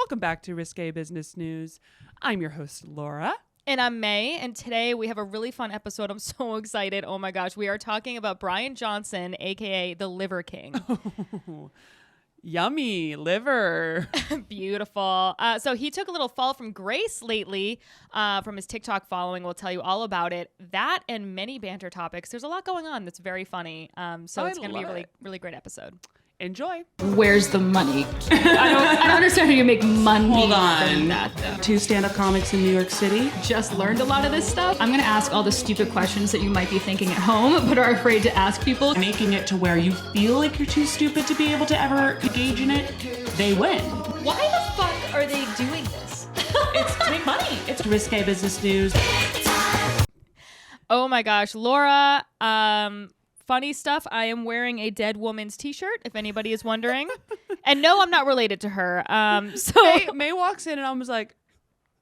Welcome back to Risque Business News. I'm your host, Laura. And I'm May, and today we have a really fun episode. I'm so excited. Oh my gosh. We are talking about Brian Johnson, aka the Liver King. Yummy liver. Beautiful. So he took a little fall from grace lately from his TikTok following. We'll tell you all about it. That and many banter topics. There's a lot going on that's very funny. So it's going to be a really, really great episode. Enjoy. Where's the money? I don't understand how you make money. Hold on. From that, though. 2 stand-up comics in New York City. Just learned a lot of this stuff. I'm going to ask all the stupid questions that you might be thinking at home, but are afraid to ask people. Making it to where you feel like you're too stupid to be able to ever engage in it, they win. Why the fuck are they doing this? It's to make money. It's Risque Business News. Oh my gosh. Laura, funny stuff. I am wearing a dead woman's t-shirt, if anybody is wondering. And no, I'm not related to her. May walks in and I was like,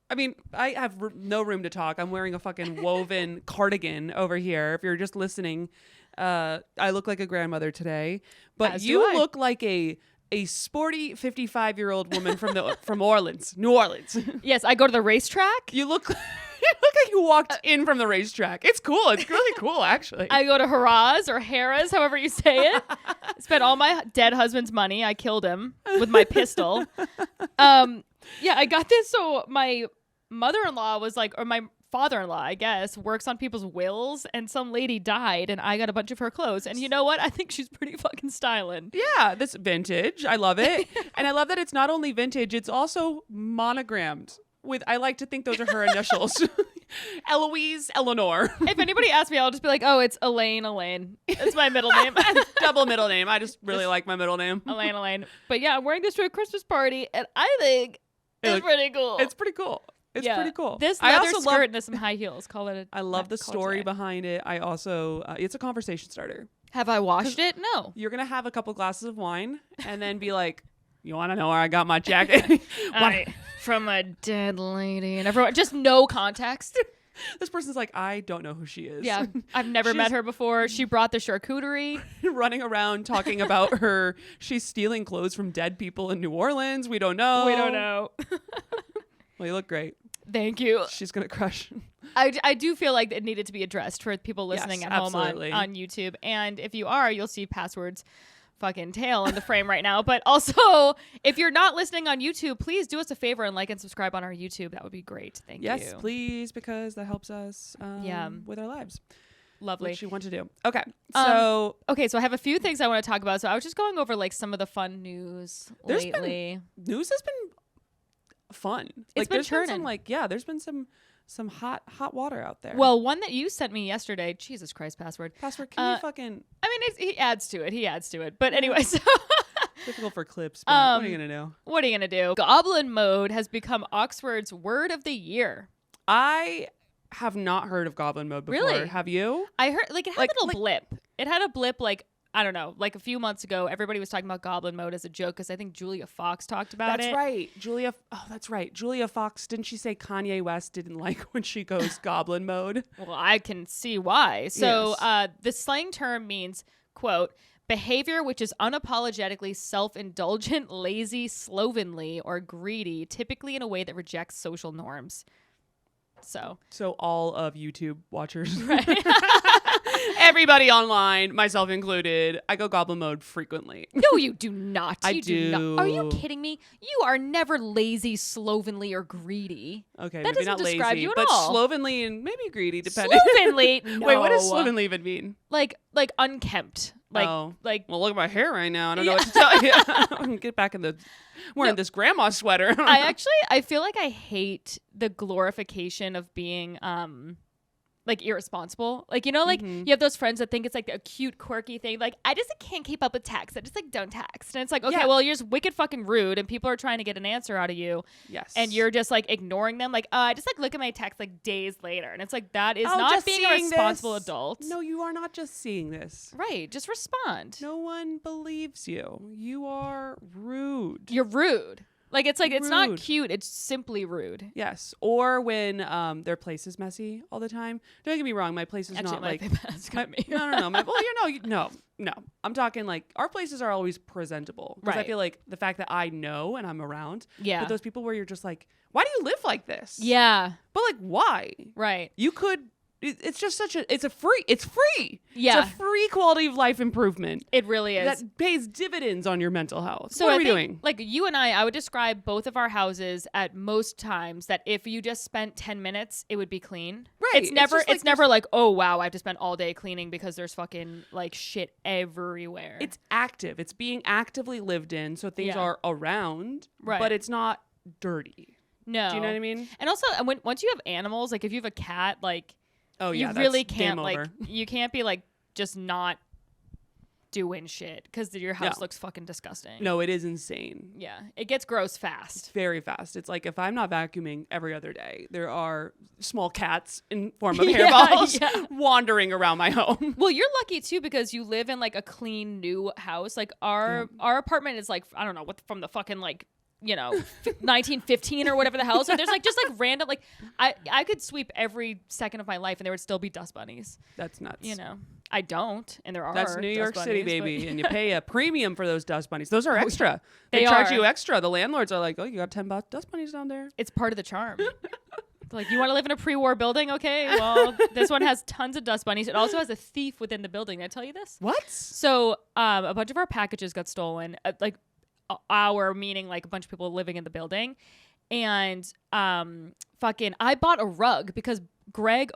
I mean, I have no room to talk. I'm wearing a fucking woven cardigan over here. If you're just listening, I look like a grandmother today. But As you do I. look like a sporty 55-year-old woman from New Orleans. Yes, I go to the racetrack. You look like you walked in from the racetrack. It's cool. It's really cool, actually. I go to Harrah's or Harrah's, however you say it. Spent all my dead husband's money. I killed him with my pistol. Yeah, I got this. So my mother-in-law was like, or my father-in-law, I guess, works on people's wills, and some lady died, and I got a bunch of her clothes. And you know what? I think she's pretty fucking styling. Yeah, this vintage. I love it. And I love that it's not only vintage, it's also monogrammed. I like to think those are her initials. Eloise Eleanor. If anybody asks me, I'll just be like, oh, it's Elaine. It's my middle name. Double middle name. I just really like my middle name. Elaine. But yeah, I'm wearing this to a Christmas party, and I think it's pretty cool. It's pretty cool. It's pretty cool. This I leather also skirt and some high heels. I love the story behind it. I also, it's a conversation starter. Have I washed it? No. You're going to have a couple glasses of wine and then be like, you want to know where I got my jacket? From a dead lady, and everyone, just no context. This person's like, I don't know who she is. Yeah, I've never met her before. She brought the charcuterie. Running around talking about she's stealing clothes from dead people in New Orleans. We don't know. Well, you look great. Thank you. She's going to crush. I do feel like it needed to be addressed for people listening at home on YouTube. And if you are, you'll see passwords fucking tail in the frame right now. But also, if you're not listening on YouTube, please do us a favor and like and subscribe on our YouTube. That would be great. Thank you. Yes, please, because that helps us with our lives. Lovely. Which you want to do. Okay. So I have a few things I want to talk about. So I was just going over like some of the fun news lately. News has been fun. It's been churning. There's been some hot water out there. Well, one that you sent me yesterday. Jesus Christ, password. Can you fucking? I mean, he adds to it. But anyway, so difficult for clips. But what are you gonna do? Goblin mode has become Oxford's word of the year. I have not heard of goblin mode before. Really? Have you? I heard it had a little blip. It had a blip I don't know, like a few months ago, everybody was talking about goblin mode as a joke because I think Julia Fox talked about it. That's right. That's right. Julia Fox, didn't she say Kanye West didn't like when she goes goblin mode? Well, I can see why. So the slang term means, quote, behavior which is unapologetically self-indulgent, lazy, slovenly, or greedy, typically in a way that rejects social norms. So all of YouTube watchers. Right. Everybody online, myself included, I go goblin mode frequently. No, you do not. I do. Not. Are you kidding me? You are never lazy, slovenly, or greedy. Okay, that maybe doesn't not describe lazy, you at but all. slovenly and maybe greedy, depending. Slovenly? No. Wait, what does slovenly even mean? Like unkempt. Well, look at my hair right now. I don't know what to tell you. I'm get back in the wearing this grandma sweater. I feel like I hate the glorification of being like irresponsible. Like, you know, like you have those friends that think it's like a cute, quirky thing. Like, I just can't keep up with text. I just like don't text. And it's like, okay, well, you're just wicked fucking rude and people are trying to get an answer out of you. Yes. And you're just like ignoring them. Like, I just like look at my text like days later. And it's like, that is not being a responsible adult. No, you are not just seeing this. Right. Just respond. No one believes you. You are rude. You're rude. Like it's not Rude. cute. It's simply rude. Yes. Or when their place is messy all the time. Don't get me wrong. My place is Actually, not like. that's got me. No. No. I'm talking like our places are always presentable. Because I Right. feel like the fact that I know and I'm around. Yeah. But those people where you're just like, why do you live like this? Yeah. But like, why? Right. You could. It's just such a. It's free. Yeah. It's a free quality of life improvement It really is. that pays dividends on your mental health. So What I are we think, doing? like you and I would describe both of our houses at most times that if you just spent 10 minutes, it would be clean. Right. It's never just like it's never like, oh wow, I have to spend all day cleaning because there's fucking like shit everywhere. It's active. It's being actively lived in, so things Yeah. are around, Right. but it's not dirty. no. Do you know what I mean? And also once you have animals, like if you have a cat, like Oh yeah, you really that's can't game like over. you can't be like just not doing shit because your house No. looks fucking disgusting. No, it is insane. Yeah, it gets gross fast. Very fast. It's like if I'm not vacuuming every other day, there are small cats in form of Yeah, hairballs yeah. wandering around my home. Well, you're lucky too because you live in like a clean new house. Like our apartment is like I don't know what from the fucking like 1915 or whatever the hell. So there's like just like random like I could sweep every second of my life and there would still be dust bunnies. That's nuts. I don't, and there are. That's New York dust City, bunnies, baby, but- and you pay a premium for those dust bunnies. Those are extra. They They charge are. you extra. The landlords are like, oh, you got 10 dust bunnies down there. It's part of the charm. Like, you want to live in a pre-war building? Okay, well, this one has tons of dust bunnies. It also has a thief within the building. Did I tell you this? What? So, a bunch of our packages got stolen. Our meaning like a bunch of people living in the building, and I bought a rug because Greg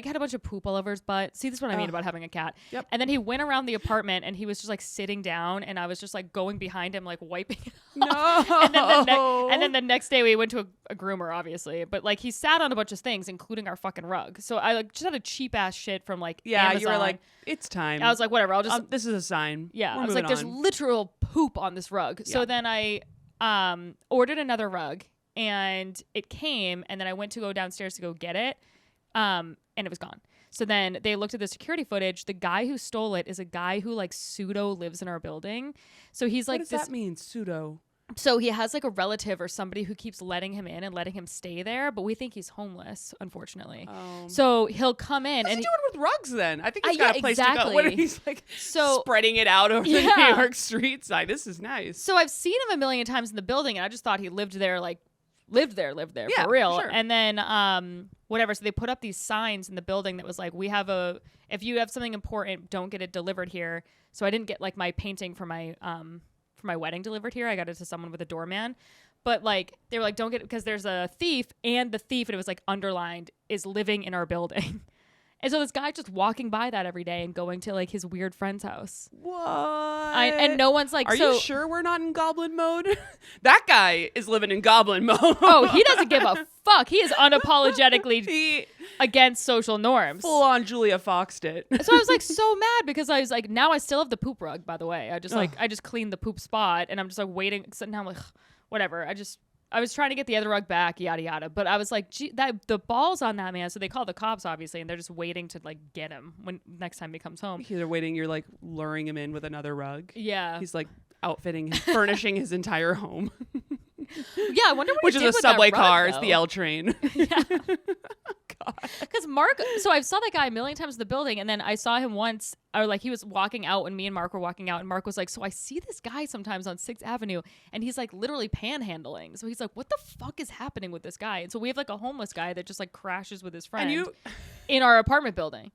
had a bunch of poop all over his butt. See, this is what I mean about having a cat. Yep. And then he went around the apartment and he was just like sitting down, and I was just like going behind him, like wiping it off. No. And then the next day we went to a groomer, obviously. But like he sat on a bunch of things, including our fucking rug. So I like just had a cheap ass shit from like yeah, Amazon. you were like, it's time. I was like, whatever. I'll just this is a sign. yeah. We're I was like, moving there's on. literal poop on this rug. So Yeah. then I ordered another rug, and it came, and then I went to go downstairs to go get it, and it was gone. So then they looked at the security footage. The guy who stole it is a guy who like pseudo lives in our building. So he's like What does this. that mean, pseudo? So he has like a relative or somebody who keeps letting him in and letting him stay there, but we think he's homeless, unfortunately. So he'll come in What's and he doing with rugs then? I think he's yeah, got a place to go. What exactly. he's like So- spreading it out over the Yeah. New York streets. Like, this is nice. so I've seen him a million times in the building, and I just thought he lived there Yeah, for real. sure. And then whatever. So they put up these signs in the building that was like, if you have something important, don't get it delivered here. So I didn't get like my painting for my wedding delivered here. I got it to someone with a doorman. But like they were like, don't get it because there's a thief, and the thief, and it was like underlined, is living in our building. And so this guy just walking by that every day and going to like his weird friend's house. What? And no one's like, Are so you sure we're not in goblin mode? That guy is living in goblin mode. oh, he doesn't give a fuck. He is unapologetically He against social norms. full on Julia Foxed it. So I was like so mad because I was like, now I still have the poop rug, by the way. I just cleaned the poop spot, and I'm just like waiting. So now I'm like, whatever. I was trying to get the other rug back, yada yada. But I was like, gee, the balls on that man. So they call the cops, obviously, and they're just waiting to like get him when next time he comes home. They're waiting. You're like luring him in with another rug. Yeah, He's like outfitting, furnishing his entire home, yeah. I wonder what which he is did a with subway that rug, car. It's though. the L train. Because Mark, so I saw that guy a million times in the building, and then I saw him once, or like he was walking out when me and Mark were walking out, and Mark was like, so I see this guy sometimes on 6th Avenue, and he's like literally panhandling. So he's like, what the fuck is happening with this guy? And so we have like a homeless guy that just like crashes with his friend in our apartment building.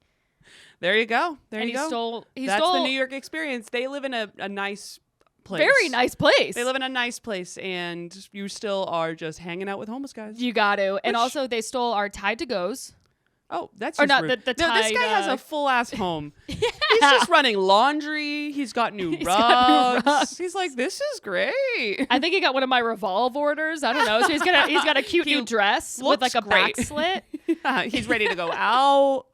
There you go. There And you go. He That's stole the New York experience. They live in a nice place. very nice place. They live in a nice place, and you still are just hanging out with homeless guys. You got to. And Which- also they stole our Tide to Go's. Oh, that's Or just not, rude. the No, this Tide, guy has uh, a full ass home. He's just running laundry. He's got new rugs. got new rugs. He's like, this is great. I think he got one of my Revolve orders. I don't know. So he's got a cute He new dress with like looks a back great. slit. Yeah, he's ready to go out.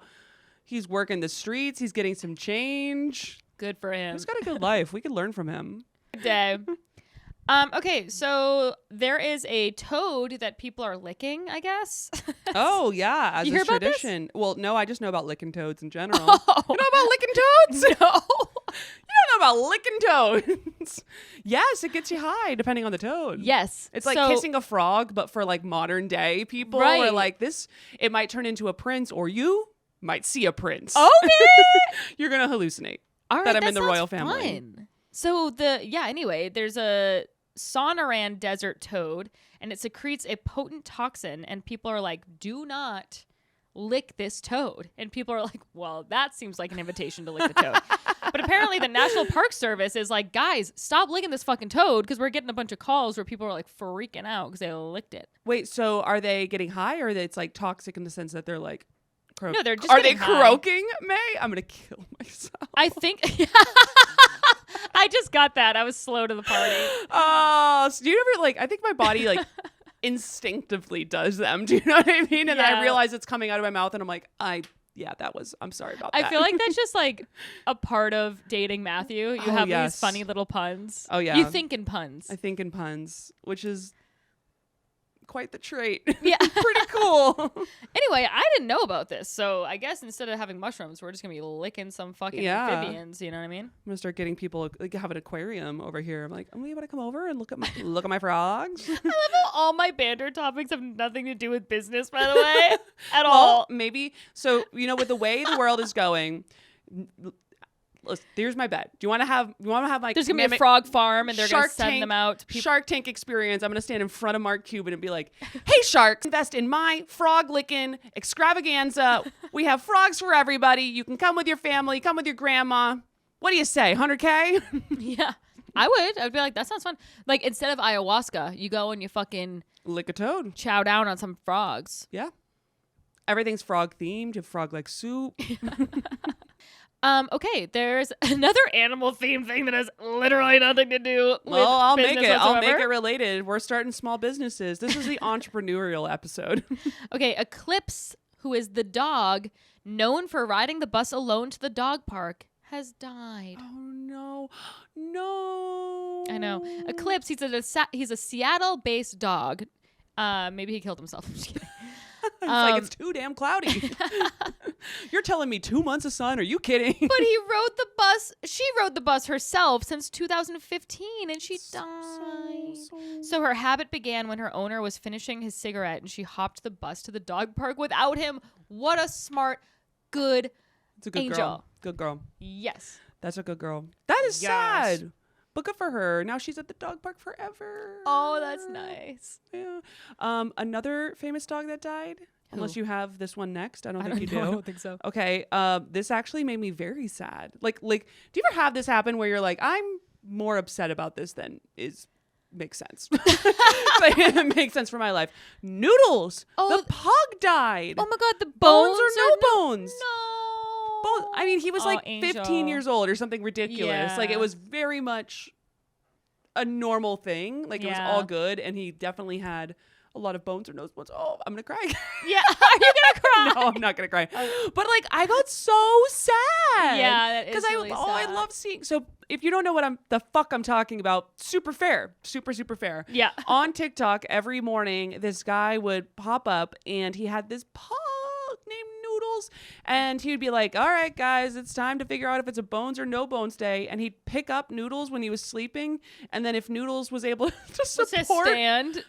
He's working the streets. He's getting some change. Good for him. He's got a good life. We could learn from him. Day. Okay, so there is a toad that people are licking, I guess. Oh, yeah. As You a hear about this? tradition. Well, no, I just know about licking toads in general. You know about licking toads? No. You don't know about licking toads. Yes, it gets you high depending on the toad. Yes. It's like kissing a frog, but for like modern day people. Right. Where like this, it might turn into a prince, or you might see a prince. Okay. You're going to hallucinate. All right, that I'm in that the royal sounds family. fun. So anyway, there's a Sonoran desert toad, and it secretes a potent toxin, and people are like, do not lick this toad. And people are like, well, that seems like an invitation to lick the toad. But apparently the National Park Service is like, guys, stop licking this fucking toad, because we're getting a bunch of calls where people are like freaking out because they licked it. Wait, so are they getting high, or it's like toxic in the sense that they're like No, they're just Are they getting high. croaking, May? I'm going to kill myself. I think I just got that. I was slow to the party. Oh, so do you ever like? I think my body like instinctively does them. Do you know what I mean? And Yeah. I realize it's coming out of my mouth, and I'm like, I'm sorry about that. I feel like that's just like a part of dating Matthew. You have yes. these funny little puns. Oh, yeah. You think in puns. I think in puns, which is quite the trait. Yeah. Pretty cool. Anyway, I didn't know about this. So I guess instead of having mushrooms, we're just going to be licking some fucking Yeah. amphibians. You know what I mean? I'm gonna start getting people like have an aquarium over here. I'm like, you want to come over and look at my frogs? I love how all my banter topics have nothing to do with business, by the way, at Well, all. maybe. So, with the way the world is going, here's my bet. Do you want to have like There's going to be a frog farm and they're going to Shark send Tank- them out to people. Shark Tank experience? I'm going to stand in front of Mark Cuban and be like, hey, sharks, invest in my frog licking extravaganza. We have frogs for everybody. You can come with your family, come with your grandma. What do you say, 100K? Yeah. I would be like, that sounds fun. Like, instead of ayahuasca, you go and you fucking Lick a toad. chow down on some frogs. Yeah. Everything's frog themed. You have frog like soup. Okay, there's another animal themed thing that has literally nothing to do with Well, I'll make business it. I'll make whatsoever. it related. We're starting small businesses. This is the entrepreneurial episode. Okay, Eclipse, who is the dog known for riding the bus alone to the dog park, has died. Oh no, no! I know. Eclipse, he's a Seattle-based dog. Maybe he killed himself. I'm just kidding. It's like it's too damn cloudy. You're telling me 2 months of sun? Are you kidding? But he rode the bus. She rode the bus herself since 2015, and she died. So her habit began when her owner was finishing his cigarette, and she hopped the bus to the dog park without him. What a smart, good It's a good angel. girl. Good girl. Yes. That's a good girl. That is Yes. sad. But good for her. Now she's at the dog park forever. Oh, that's nice. Yeah. Another famous dog that died. Unless you have this one next. I don't think you do. I don't think so. Okay. This actually made me very sad. Like, do you ever have this happen where you're like, I'm more upset about this than makes sense. Like, it makes sense for my life. Noodles. Oh. The pug died. Oh my God, the bones bones or no bones? No. I mean, he was Oh, like Angel. 15 years old or something ridiculous. Like, Yeah. it was very much a normal thing. Like, it was Yeah. all good. And he definitely had a lot of bones or no bones. Oh, I'm going to cry. Yeah. Are you gonna cry? No, I'm not going to cry. But, like, I got so sad. Yeah, that is Because really I sad. love seeing. So, if you don't know what the fuck I'm talking about, super fair. Super, super fair. Yeah. On TikTok, every morning, this guy would pop up and he had this pug named Noodles. And he would be like, all right, guys, it's time to figure out if it's a bones or no bones day. And he'd pick up Noodles when he was sleeping. And then if Noodles was able to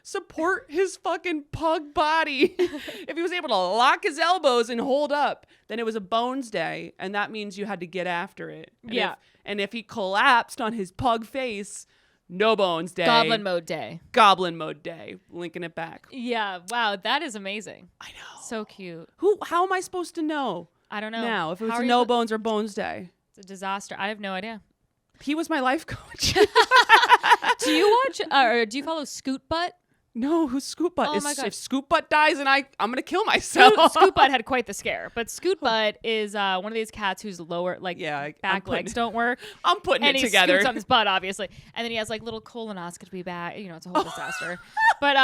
support his fucking pug body, if he was able to lock his elbows and hold up, then it was a bones day. And that means you had to get after it. And Yeah. And if he collapsed on his pug face, no bones day. Goblin mode day. Goblin mode day. Linking it back. Yeah. Wow. That is amazing. I know. So cute. How am I supposed to know I don't know. now if it was How a are no you- bones or bones day? It's a disaster. I have no idea. He was my life coach. Do you watch or do you follow Scoot Butt? No, who's Scoot Butt? Oh my God. If Scoot Butt dies, and I'm gonna kill myself. Scoot Butt had quite the scare, but Scoot Butt is one of these cats whose lower I'm putting- legs don't work. I'm putting And it he together. scoots on his butt, obviously, and then he has like little colonoscopy bag. You know, it's a whole disaster. But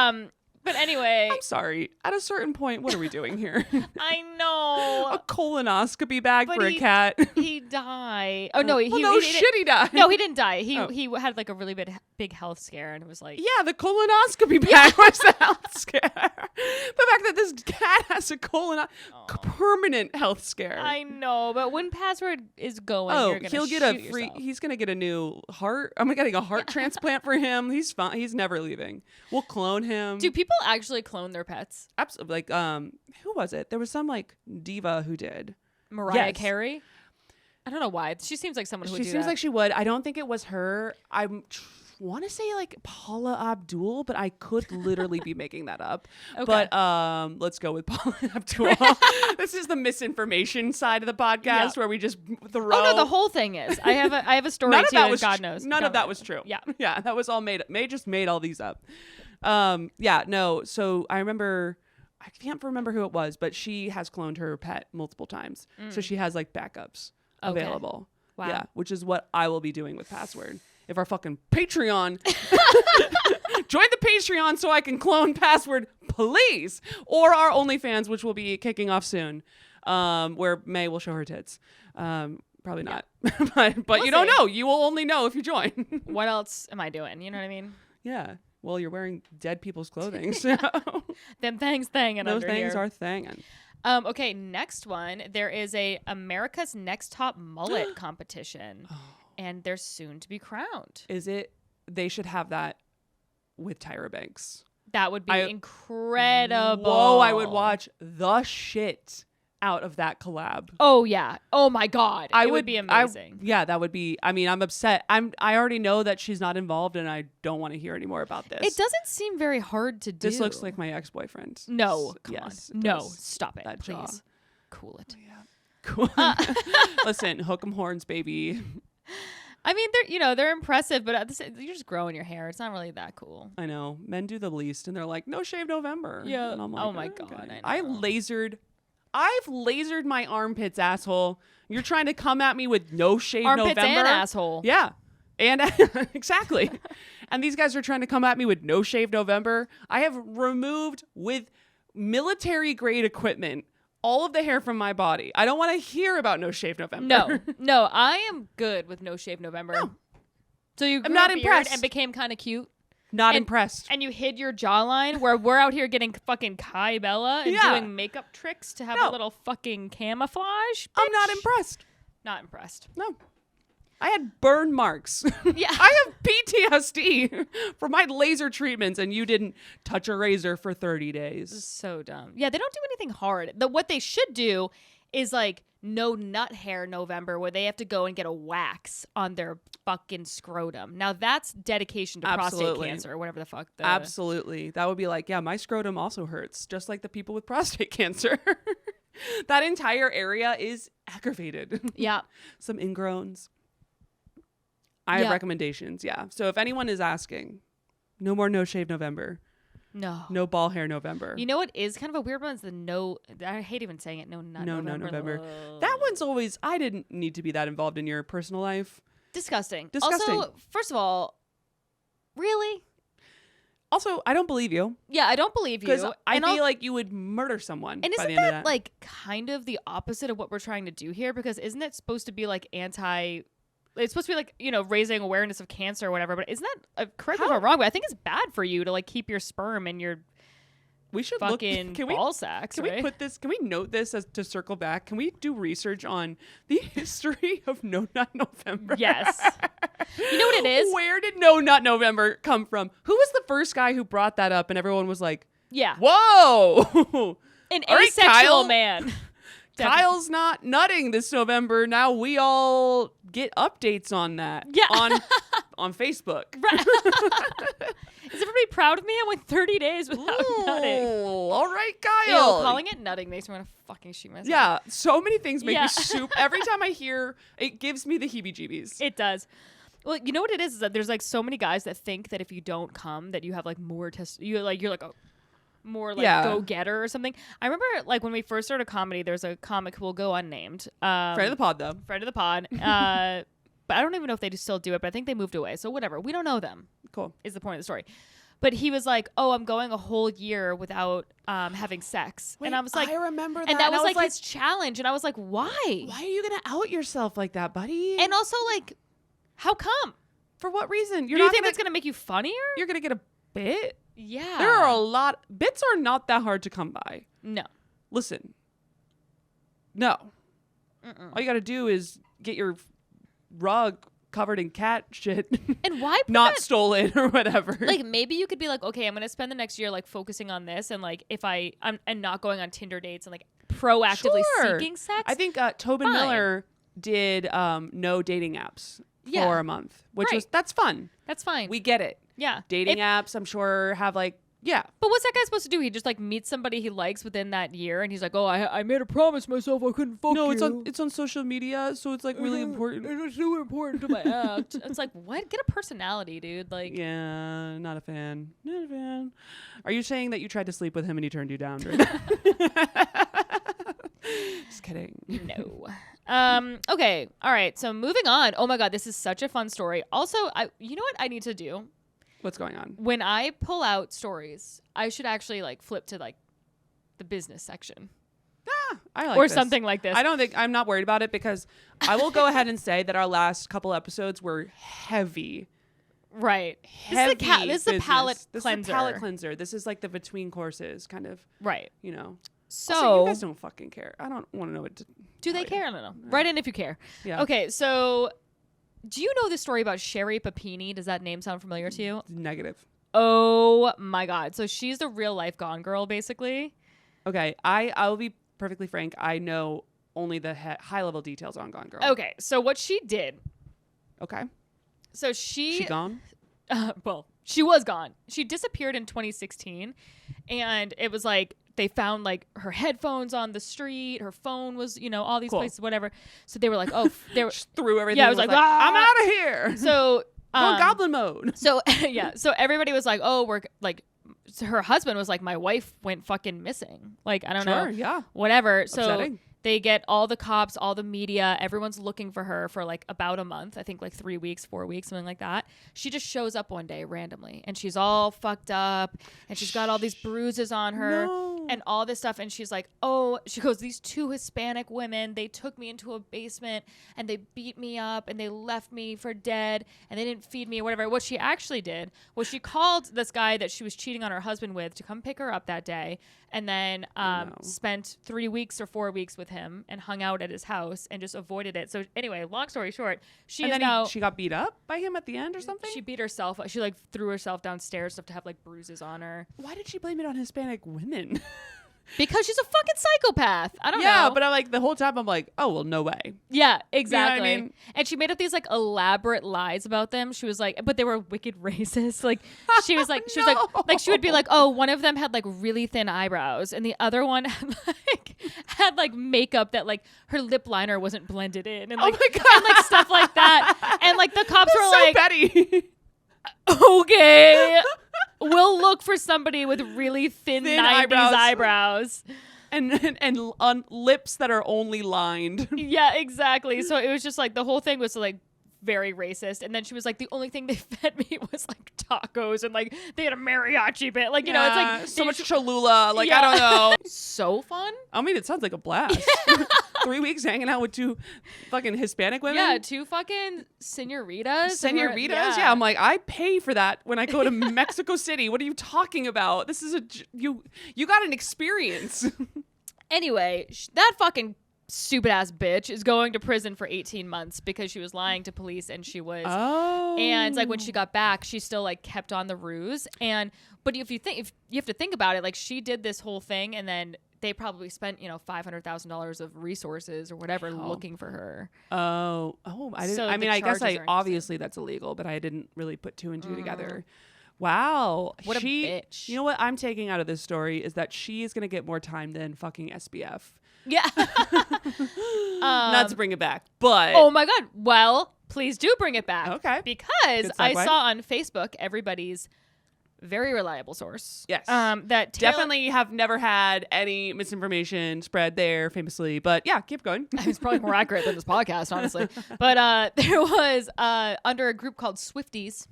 But anyway, I'm sorry. At a certain point, what are we doing here? I know. A colonoscopy bag But for a cat. He died. Oh no, Well, no shit, he died. No, he didn't die. He Oh. he had like a really big health scare, and it was like, Yeah, the colonoscopy bag was the health scare. The fact that this cat has a permanent health scare. I know. But when Password is going, Oh, you're gonna he'll get shoot a free. yourself. He's gonna get a new heart. I'm getting a heart transplant for him. He's fine. He's never leaving. We'll clone him. Do people actually clone their pets? Absolutely. Like who was it? There was some like diva who did. Mariah Yes. Carey. I don't know why. She seems like someone who would She do seems that. like she would. I don't think it was her. I want to say like Paula Abdul, but I could literally be making that up. Okay. But let's go with Paula Abdul. This is the misinformation side of the podcast where we just throw. Oh no, the whole thing is. I have a story None of too. that And was God knows. None of that was true. Yeah. Yeah, that was all made. May just made all these up. Yeah, no. So I remember. I can't remember who it was, but she has cloned her pet multiple times. So she has like backups available. Wow. Yeah, which is what I will be doing with Password. If our fucking Patreon join the Patreon so I can clone Password, please. Or our OnlyFans, which will be kicking off soon, where May will show her tits. Probably not, but We'll you don't see. know. You will only know if you join. What else am I doing? You know what I mean? Yeah. Well, you're wearing dead people's clothing, so Them things thanging those under things here. are thangin'. Okay, next one. There is a America's Next Top Mullet competition, and they're soon to be crowned. Is it? They should have that with Tyra Banks. That would be I- incredible. Whoa, I would watch the shit out of that collab. Oh yeah. Oh my God. It would be amazing. Yeah, that would be. I mean, I'm upset. I already know that she's not involved, and I don't want to hear any more about this. It doesn't seem very hard to do. This looks like my ex-boyfriend. No, come Yes, on. it No, does. stop it. That Please. jaw. Cool it. Cool. Listen, hook 'em horns, baby. I mean, they're impressive, but at the same, you're just growing your hair. It's not really that cool. I know. Men do the least, and they're like, no shave November. Yeah. And I'm like, Oh my okay. God, I I've know. lasered my armpits, asshole. You're trying to come at me with no shave Armpits November? and asshole. Yeah. And exactly. And these guys are trying to come at me with no shave November. I have removed with military grade equipment all of the hair from my body. I don't want to hear about no shave November. No, I am good with no shave November. No. So you grew not a beard impressed. and became kind of cute. Not And- impressed. And you hid your jawline where we're out here getting fucking Kai Bella and Yeah. doing makeup tricks to have No. a little fucking camouflage. I'm not bitch. impressed. Not impressed. No. I had burn marks. Yeah. I have PTSD from my laser treatments, and you didn't touch a razor for 30 days. So dumb. Yeah, they don't do anything hard. What they should do is like no nut hair November where they have to go and get a wax on their fucking scrotum. Now that's dedication to prostate Absolutely. cancer or whatever the fuck. Absolutely. That would be like, yeah, my scrotum also hurts, just like the people with prostate cancer. That entire area is aggravated. Yeah. Some ingrowns. I have Yeah. recommendations, yeah. So if anyone is asking, no more no shave November. No. No ball hair November. You know what is kind of a weird one? Is the no. I hate even saying it. No nut No, November. November. Ugh. That one's always, I didn't need to be that involved in your personal life. Disgusting. Disgusting. Also, first of all, really? Also, I don't believe you. Yeah, I don't believe you. Because I And feel like you would murder someone And by isn't the end of that that. like kind of the opposite of what we're trying to do here? Because isn't it supposed to be like it's supposed to be like, raising awareness of cancer or whatever, but isn't that, correct me if I'm wrong, but I think it's bad for you to like keep your sperm in your we should fucking look. Can we ball sacks, Can right? we put this? Can we note this as to circle back? Can we do research on the history of No Nut November? Yes. You know what it is? Where did No Nut November come from? Who was the first guy who brought that up? And everyone was like, Yeah. "Whoa, An All right, asexual Kyle. man. Kyle's not nutting this November." Now we all get updates on that. Yeah. on Facebook. Is everybody proud of me? I went 30 days without nutting. Ooh, all right, Ew, Kyle. calling it nutting makes me want to fucking shoot myself. Yeah, so many things make Yeah. me soup. Every time I hear it, gives me the heebie-jeebies. It does. Well, you know what it is that there's like so many guys that think that if you don't come that you have like more you're like a more like Yeah. go-getter or something. I remember like when we first started comedy, there's a comic who will go unnamed. Friend of the pod, though. Friend of the pod. But I don't even know if they still do it, but I think they moved away. So whatever. We don't know them. Cool. Is the point of the story. But he was like, "Oh, I'm going a whole year without having sex," Wait, and I was like, I remember that, and that was I like his challenge, and I was like, "Why? Why are you gonna out yourself like that, buddy? And also, like, how come? For what reason? Do you think that's gonna make you funnier? You're gonna get a bit? Yeah, There are a lot. Bits are not that hard to come by. no. Listen. No. All you got to do is get your rug covered in cat shit, And why put not that- stolen or whatever. Like, maybe you could be like, okay, I'm gonna spend the next year like focusing on this, and like if I'm and not going on Tinder dates and like proactively Sure. seeking sex. I think Tobin Fine. Miller did no dating apps Yeah. for a month, which Right. was that's fun. that's fine. We get it. yeah, Dating If- apps, I'm sure, have like But what's that guy supposed to do? He just like meets somebody he likes within that year, and he's like, "Oh, I made a promise myself I couldn't fuck no, you." it's on social media, so it's like really important. It's super important to my act. It's like, what? Get a personality, dude. Like, Yeah, not a fan. Not a fan. Are you saying that you tried to sleep with him and he turned you down? Right? Just kidding. no. Okay. All right. So moving on. Oh my God, this is such a fun story. Also, you know what I need to do? What's going on? When I pull out stories, I should actually like flip to like the business section I like or this. something like this. I'm not worried about it because I will go ahead and say that our last couple episodes were heavy. Right. Heavy This is a palate This cleanser. is a palate cleanser. This is like the between courses kind of, Right. you know. So, Also, you guys don't fucking care. I don't want to know what to do they tell you. care? I don't know. Write in if you care. Yeah. Okay. So, do you know the story about Sherry Papini? Does that name sound familiar to you? Negative. Oh my God. So she's the real life Gone Girl, basically. Okay. I'll be perfectly frank. I know only the high level details on Gone Girl. Okay. So what she did. Okay. So she gone? well, she was gone. She disappeared in 2016, and it was like they found like her headphones on the street. Her phone was, all these Cool. places, whatever. So they were like, oh, they were. Just threw everything. Yeah, I and was like, I'm "Ah!" out of here. So Go goblin mode. So yeah, so everybody was like, "Oh, we're like," so her husband was like, "My wife went fucking missing." Like, I don't know, Yeah. whatever. So Upsetting. they get all the cops, all the media, everyone's looking for her for like about a month. I think like 3 weeks, 4 weeks, something like that. She just shows up one day randomly, and she's all fucked up, and she's got all these bruises on her. No. And all this stuff, and she's like, "Oh," she goes, "These two Hispanic women, they took me into a basement and they beat me up and they left me for dead and they didn't feed me or whatever." What she actually did was she called this guy that she was cheating on her husband with to come pick her up that day, and then spent 3 weeks or 4 weeks with him and hung out at his house and just avoided it. So anyway, long story short, she And is then now. she got beat up by him at the end or something? She beat herself. She like threw herself downstairs to have like bruises on her Why did she blame it on Hispanic women? because she's a fucking psychopath. I don't know. Yeah, but I'm like, the whole time I'm like, oh, well, no way. Yeah, exactly. I mean? And she made up these like elaborate lies about them. She was like, but they were wicked racist. Like she was like, she would be like, "Oh, one of them had like really thin eyebrows, and the other one had like makeup that like her lip liner wasn't blended in, and like, oh my God. and, like stuff like that." And like the cops were so like, petty. "Okay, we'll look for somebody with really thin 90s eyebrows. eyebrows." and on lips that are only lined. Yeah, exactly. So it was just like the whole thing was like very racist. And then she was like, "The only thing they fed me was like tacos and like they had a mariachi bit." Like, it's like so much Cholula. Like, Yeah. I don't know. so fun. I mean, it sounds like a blast. 3 weeks hanging out with two fucking Hispanic women. Yeah, two fucking senoritas. and we're- Senoritas? Yeah, I'm like, I pay for that when I go to Mexico City. What are you talking about? This is you got an experience. Anyway, that fucking stupid ass bitch is going to prison for 18 months because she was lying to police, and she was Oh. and like when she got back, she still like kept on the ruse. But if you have to think about it, like she did this whole thing, and then they probably spent $500,000 of resources or whatever looking for her. Oh, I didn't. So I mean, the I guess charges are obviously that's illegal, but I didn't really put two and two together. Wow. What a bitch. You know what I'm taking out of this story is that she is going to get more time than fucking SBF. Yeah. Not to bring it back, but Oh my God. Well, please do bring it back. Okay. Because Good I segue. saw on Facebook everybody's very reliable source. Yes. That Taylor- definitely have never had any misinformation spread there famously, but yeah, keep going. It's probably more accurate than this podcast, honestly. But there was under a group called Swifties.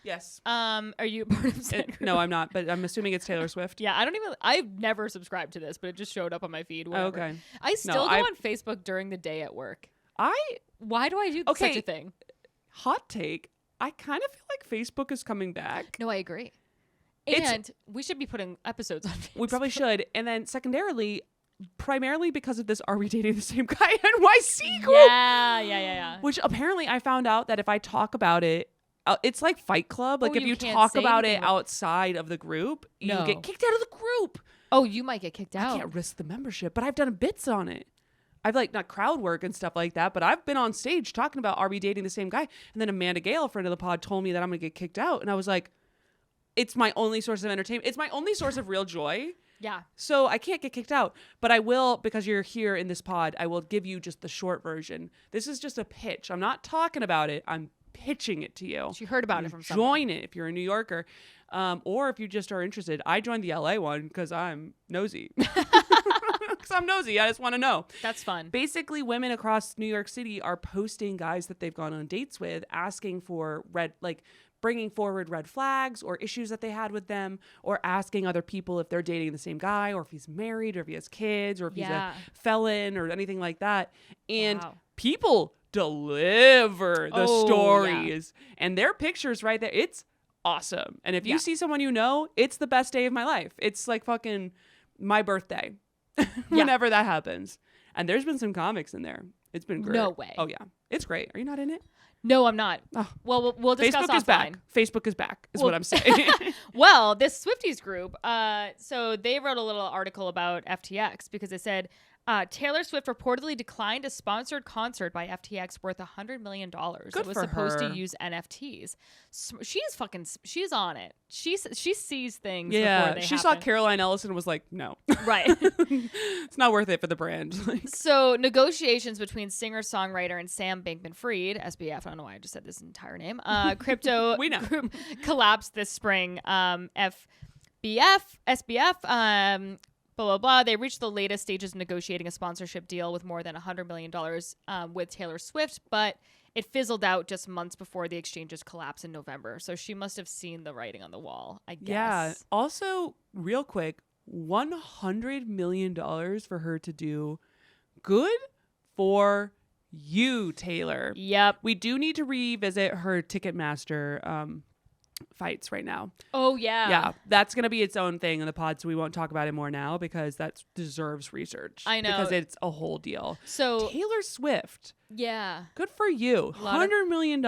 Yes. Are you part of said group? No, I'm not, but I'm assuming it's Taylor Swift. Yeah, I've never subscribed to this, but it just showed up on my feed. Whatever. Okay. I still go on Facebook during the day at work. Why do I do such a thing? Hot take. I kind of feel like Facebook is coming back. No, I agree. And we should be putting episodes on Facebook. We probably should. And then secondarily, primarily because of this Are We Dating the Same Guy NYC group. Yeah. Which apparently I found out that if I talk about it, it's like Fight Club. Like if you you can't talk say about it anything outside of the group, you get kicked out of the group. Oh, you might get kicked out. I can't risk the membership, but I've done bits on it. I've like not crowd work and stuff like that, but I've been on stage talking about Are We Dating the Same Guy? And then Amanda Gale, a friend of the pod, told me that I'm going to get kicked out. And I was like, it's my only source of entertainment. It's my only source of real joy. Yeah. So I can't get kicked out, but I will, because you're here in this pod, I will give you just the short version. This is just a pitch. I'm not talking about it. I'm pitching it to you. She heard about it from someone. Join it if you're a New Yorker, or if you just are interested. I joined the LA one because I'm nosy. Because I'm nosy. I just want to know. That's fun. Basically, women across New York City are posting guys that they've gone on dates with, asking for bringing forward red flags or issues that they had with them, or asking other people if they're dating the same guy, or if he's married, or if he has kids, or if he's a felon, or anything like that. And people deliver the stories and their pictures right there. It's awesome. And if you see someone you know, it's the best day of my life. It's like fucking my birthday whenever that happens. And there's been some comics in there. It's been great. No way. Oh yeah, it's great. Are you not in it? No, I'm not. Oh. Well, we'll discuss Facebook is back. Facebook is back is what I'm saying. Well, this Swifties group, so they wrote a little article about FTX because it said Taylor Swift reportedly declined a sponsored concert by FTX worth $100 million. It was supposed to use NFTs. So she's on it. She sees things before they she happen. saw Caroline Ellison and was like, no. Right. It's not worth it for the brand. So negotiations between singer-songwriter and Sam Bankman-Fried, SBF, I don't know why I just said this entire name, crypto we know. Group collapsed this spring. SBF, blah, blah, blah. They reached the latest stages of negotiating a sponsorship deal with more than $100 million with Taylor Swift, but it fizzled out just months before the exchanges collapsed in November. So she must have seen the writing on the wall, I guess. Yeah. Also, real quick, $100 million for her to do good for you, Taylor. Yep. We do need to revisit her Ticketmaster fights right now. Oh yeah. Yeah, that's gonna be its own thing in the pod, so we won't talk about it more now because that deserves research. I know, because it's a whole deal. So Taylor Swift, yeah, good for you. $100 million.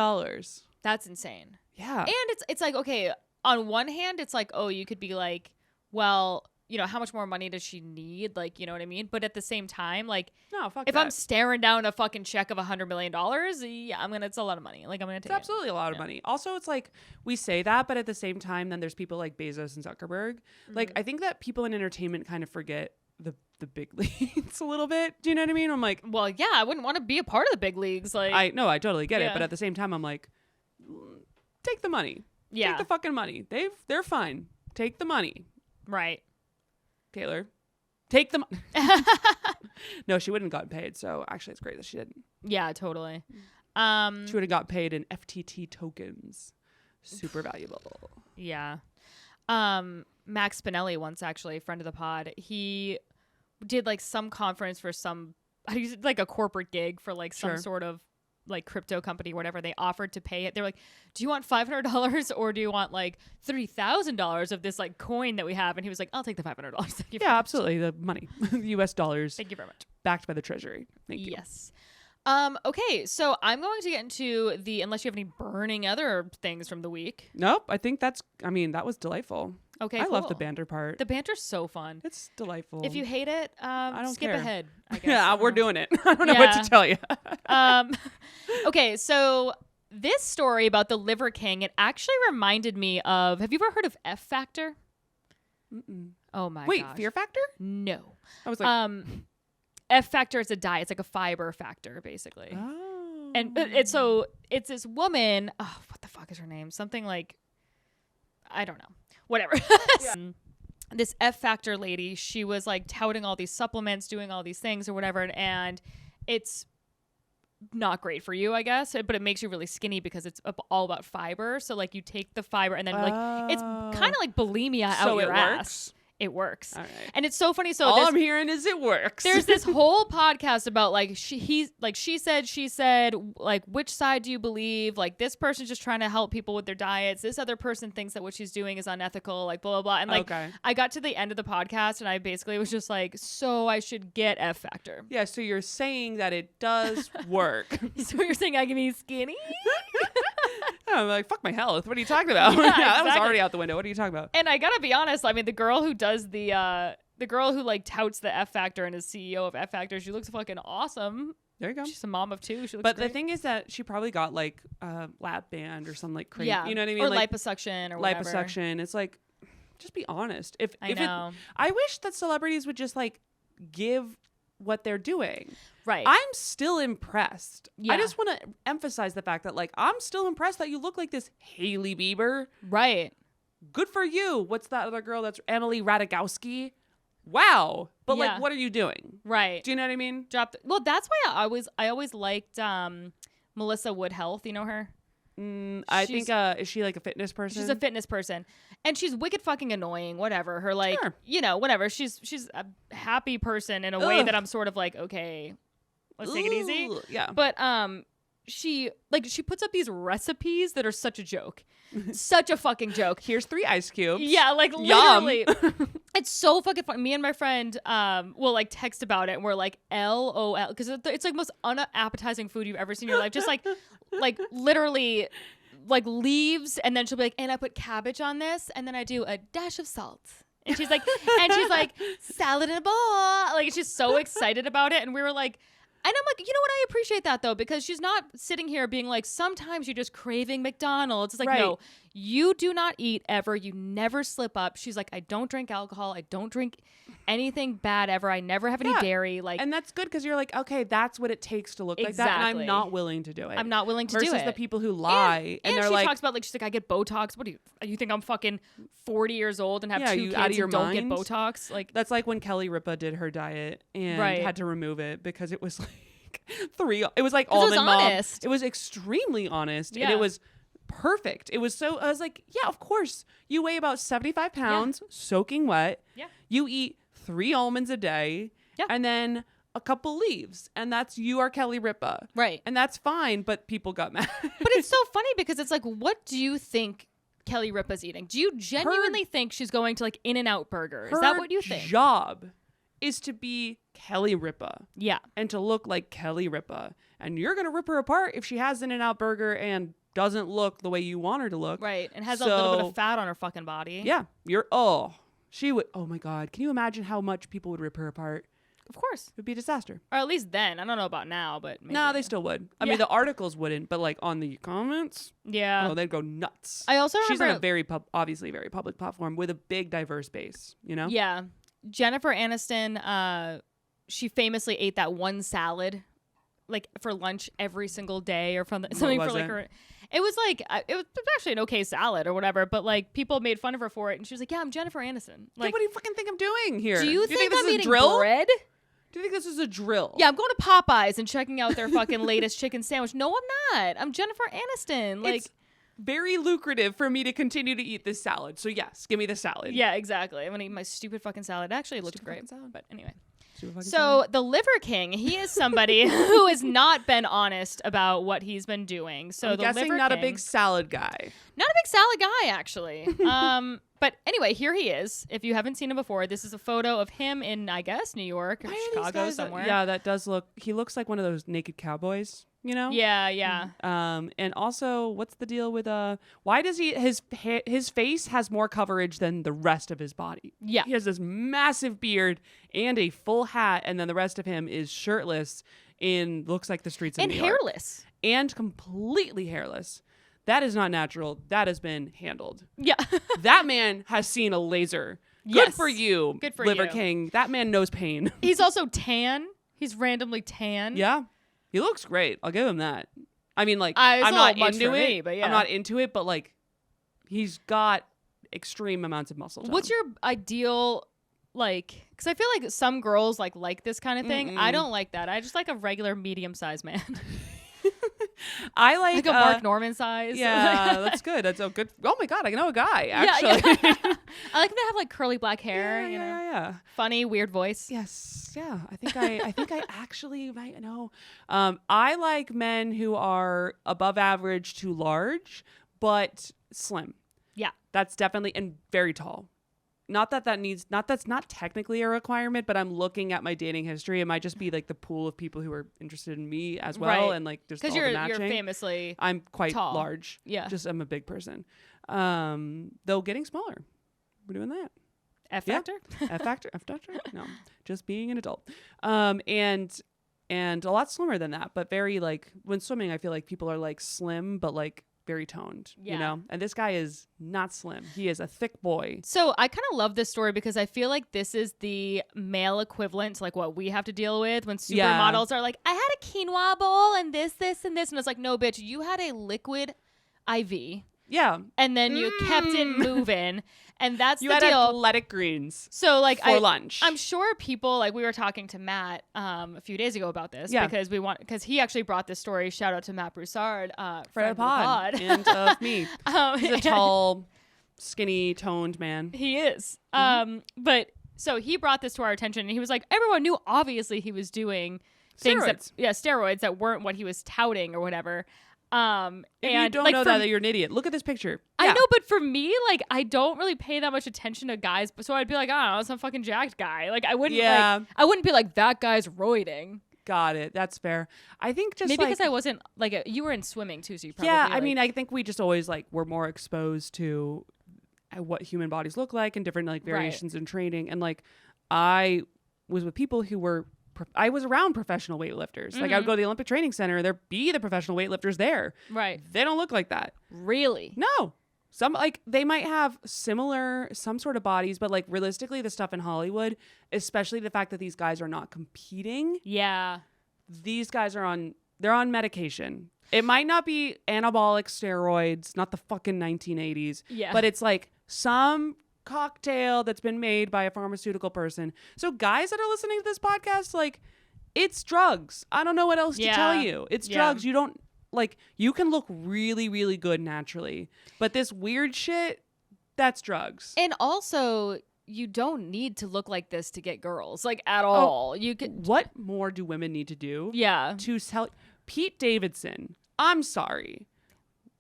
That's insane. Yeah, and it's like, okay, on one hand, it's like, oh, you could be like, well, you know, how much more money does she need? Like, you know what I mean? But at the same time, like, no, fuck if that. I'm staring down a fucking check of $100 million, yeah, it's a lot of money. Like, I'm gonna take it's absolutely a lot of money. Also, it's like we say that, but at the same time, then there's people like Bezos and Zuckerberg. Like, I think that people in entertainment kind of forget the big leagues a little bit. Do you know what I mean? I'm like, well, yeah, I wouldn't want to be a part of the big leagues. Like, I totally get it, but at the same time, I'm like, take the money. Yeah, take the fucking money. They're fine. Take the money. Right. Taylor, take the money. No, she wouldn't have gotten paid. So actually, it's great that she didn't. Yeah, totally. She would have got paid in FTT tokens. Super valuable. Yeah. Max Spinelli once, actually, a friend of the pod, he did like some conference for like a corporate gig for like some sort of like crypto company or whatever. They offered to pay it. They're like, do you want $500 or do you want like $3,000 of this like coin that we have? And he was like, I'll take the $500. Thank you. Yeah, absolutely. The money, US dollars. Thank you very much. Backed by the Treasury. Thank you. Yes. Okay, so I'm going to get into unless you have any burning other things from the week. Nope. I think that was delightful. Okay, I cool. love the banter part. The banter's so fun. It's delightful. If you hate it, I don't skip care. ahead, I guess. Yeah, we're doing it. I don't know what to tell you. Okay, so this story about the Liver King, it actually reminded me of, have you ever heard of F Factor? Mm-mm. Oh my gosh. Wait, Fear Factor? No. I was like, F Factor is a diet. It's like a fiber factor, basically. Oh. And it's this woman. Oh, what the fuck is her name? Something like, I don't know. Whatever. This F Factor lady, she was like touting all these supplements, doing all these things or whatever. And it's not great for you, I guess, but it makes you really skinny because it's all about fiber. So like you take the fiber and then like it's kind of like bulimia So out your it ass. works? It works. All right. And it's so funny. So All I'm hearing is it works. there's this whole podcast about like she said, like, which side do you believe? Like, this person's just trying to help people with their diets. This other person thinks that what she's doing is unethical, like blah, blah, blah. And like, Okay. I got to the end of the podcast and I basically was just like, so I should get F Factor. Yeah, so you're saying that it does work. So you're saying I can be skinny? I'm like, fuck my health. What are you talking about? Yeah, That was exactly. already out the window. What are you talking about? And I gotta be honest, I mean, the girl who does the girl who like touts the F Factor and is CEO of F Factor, she looks fucking awesome. There you go. She's a mom of 2. She looks But great. the thing is that she probably got like a lap band or some like crazy, yeah, you know what I mean? or like liposuction or whatever. liposuction. It's like, just be honest. I know. I wish that celebrities would just like give what they're doing. Right. I'm still impressed. Yeah. I just want to emphasize the fact that like I'm still impressed that you look like this Hailey Bieber. right. Good for you. What's that other girl? That's Emily Ratajkowski. Wow. But Yeah. like, what are you doing? Right. Do you know what I mean? Well, that's why I always liked Melissa Wood Health. You know her? I She's- think is she like a fitness person? She's a fitness person, and she's wicked fucking annoying. Whatever. Her like, Sure. you know, whatever. She's a happy person in a way Ugh. that I'm sort of like, okay, let's take it easy. Ooh, Yeah. But she puts up these recipes that are such a joke, such a fucking joke. Here's 3 ice cubes. Yeah, like Yum. literally. It's so fucking fun. Me and my friend will like text about it and we're like LOL because it's like most unappetizing food you've ever seen in your life. Just like literally like leaves, and then she'll be like, and I put cabbage on this, and then I do a dash of salt. And she's like salad in a bowl. Like she's so excited about it, and we were like. And I'm like, you know what? I appreciate that, though, because she's not sitting here being like, sometimes you're just craving McDonald's. It's like, Right. no, you do not eat ever. You never slip up. She's like, I don't drink alcohol. I don't drink anything bad ever. I never have any Yeah. dairy. Like, And that's good because you're like, okay, that's what it takes to look like that. And Exactly. I'm not willing to do it. I'm not willing to Versus do it. the people who lie. And they're she like, talks about, like, she's like, I get Botox. What do you think I'm fucking 40 years old and have Yeah, 2 you kids out of your and don't get mind? Botox? Like, that's like when Kelly Ripa did her diet and Right. had to remove it because it was like 3. It was like 'Cause it was almond mom. honest. It was extremely honest. And Yeah. it was perfect. It was so, I was like, yeah, of course. You weigh about 75 pounds, soaking wet. Yeah. You eat 3 almonds a day. Yeah. And then a couple leaves. And you are Kelly Ripa. right. And that's fine, but people got mad. But it's so funny because it's like, what do you think Kelly Ripa's eating? Do you genuinely think she's going to like In-N-Out Burger? Is that Her what you think? job is to be Kelly Ripa Yeah. and to look like Kelly Ripa. And you're going to rip her apart if she has an In-N-Out Burger and doesn't look the way you want her to look. Right. And has a little bit So- of fat on her fucking body. Yeah. She would, oh my God. Can you imagine how much people would rip her apart? Of course. It would be a disaster. Or at least then. I don't know about now, but maybe. No, they still would. I Yeah. mean, the articles wouldn't, but like on the comments, Yeah. oh, they'd go nuts. I also She's on remember. a very, obviously very public platform with a big diverse base, you know? Yeah. Jennifer Aniston, she famously ate that one salad like for lunch every single day or something was for like it? her. It was like it was actually an okay salad or whatever, but like people made fun of her for it, and she was like, "Yeah, I'm Jennifer Aniston." Like, Like, what do you fucking think I'm doing here? do you think think this I'm is a eating drill? bread? Do you think this is a drill? Yeah, I'm going to Popeyes and checking out their fucking latest chicken sandwich. No, I'm not. I'm Jennifer Aniston. Like, It's very lucrative for me to continue to eat this salad. So yes, give me the salad. yeah, exactly. I'm gonna eat my stupid fucking salad. Actually, it looked Stupid great. fucking salad. But anyway. Super fucking So salad. the Liver King, he is somebody who has not been honest about what he's been doing. So I'm the guessing Liver not King, a big salad guy. not a big salad guy, actually. But anyway, here he is. If you haven't seen him before, this is a photo of him in, I guess, New York or Why are these Chicago guys- somewhere. Yeah, that does look. He looks like one of those naked cowboys. You know. Yeah, yeah. And also, what's the deal with why does his face has more coverage than the rest of his body? Yeah. He has this massive beard and a full hat, and then the rest of him is shirtless in looks like the streets of And New York. hairless. And completely hairless. That is not natural. That has been handled. Yeah. That man has seen a laser. Good Yes. for you, Good for Liver you. King. That man knows pain. He's also tan. He's randomly tan. Yeah, he looks great. I'll give him that. I mean, like, It's I'm a not little much into for it. me, but yeah. I'm not into it, but like, he's got extreme amounts of muscle tone. What's your ideal like, because I feel like some girls like this kind of thing. I don't like that. I just like a regular medium-sized man. I like a Mark Norman size. Yeah, that's good. That's a good. Oh my god, I know a guy actually. Yeah. I like them to have like curly black hair. Yeah. Funny, weird voice. Yes. Yeah. I think I actually might know. I like men who are above average to large, but slim. Yeah. That's definitely and very tall. Not that's not technically a requirement, but I'm looking at my dating history. It might just be like the pool of people who are interested in me as well, and like just all the matching. You're famously I'm quite tall. large. Yeah. Just I'm a big person. Though getting smaller. We're doing that. F factor? F factor? No. Just being an adult. And a lot slimmer than that, but very like when swimming, I feel like people are like slim, but like very toned, you know? And this guy is not slim. He is a thick boy. So I kind of love this story because I feel like this is the male equivalent to like what we have to deal with when supermodels are like, I had a quinoa bowl and this, and this. And it's like, no, bitch, you had a liquid IV. Yeah. And then you kept it moving. And that's you the had deal. athletic greens. So like for lunch. I'm sure people like we were talking to Matt a few days ago about this because he actually brought this story. Shout out to Matt Broussard, friend of the pod. And of me. He's a tall, skinny, toned man. He is. But so he brought this to our attention and he was like, everyone knew obviously he was doing things steroids that weren't what he was touting or whatever. If you don't like, know that, you're an idiot. Look at this picture. I know, but for me, like, I don't really pay that much attention to guys. So I'd be like, I don't know, some fucking jacked guy. Like, I wouldn't be like, that guy's roiding. Got it. That's fair. I think just maybe like, because I wasn't like you were in swimming too, so you probably I mean, I think we just always like were more exposed to what human bodies look like and different like variations in training. And like, I was with people who were. I was around professional weightlifters. Like I would go to the Olympic Training Center. There'd be the professional weightlifters there. Right. They don't look like that. Really? No. Some like they might have some sort of bodies, but like realistically, the stuff in Hollywood, especially the fact that these guys are not competing. Yeah. These guys they're on medication. It might not be anabolic steroids, not the fucking 1980s. Yeah. But it's like some cocktail that's been made by a pharmaceutical person. So guys that are listening to this podcast, like, it's drugs. I don't know what else to tell you. It's drugs. You don't like, you can look really, really good naturally, but this weird shit, that's drugs. And also, you don't need to look like this to get girls, like, at all. You can. What more do women need to do? Yeah. To tell Pete Davidson, I'm sorry.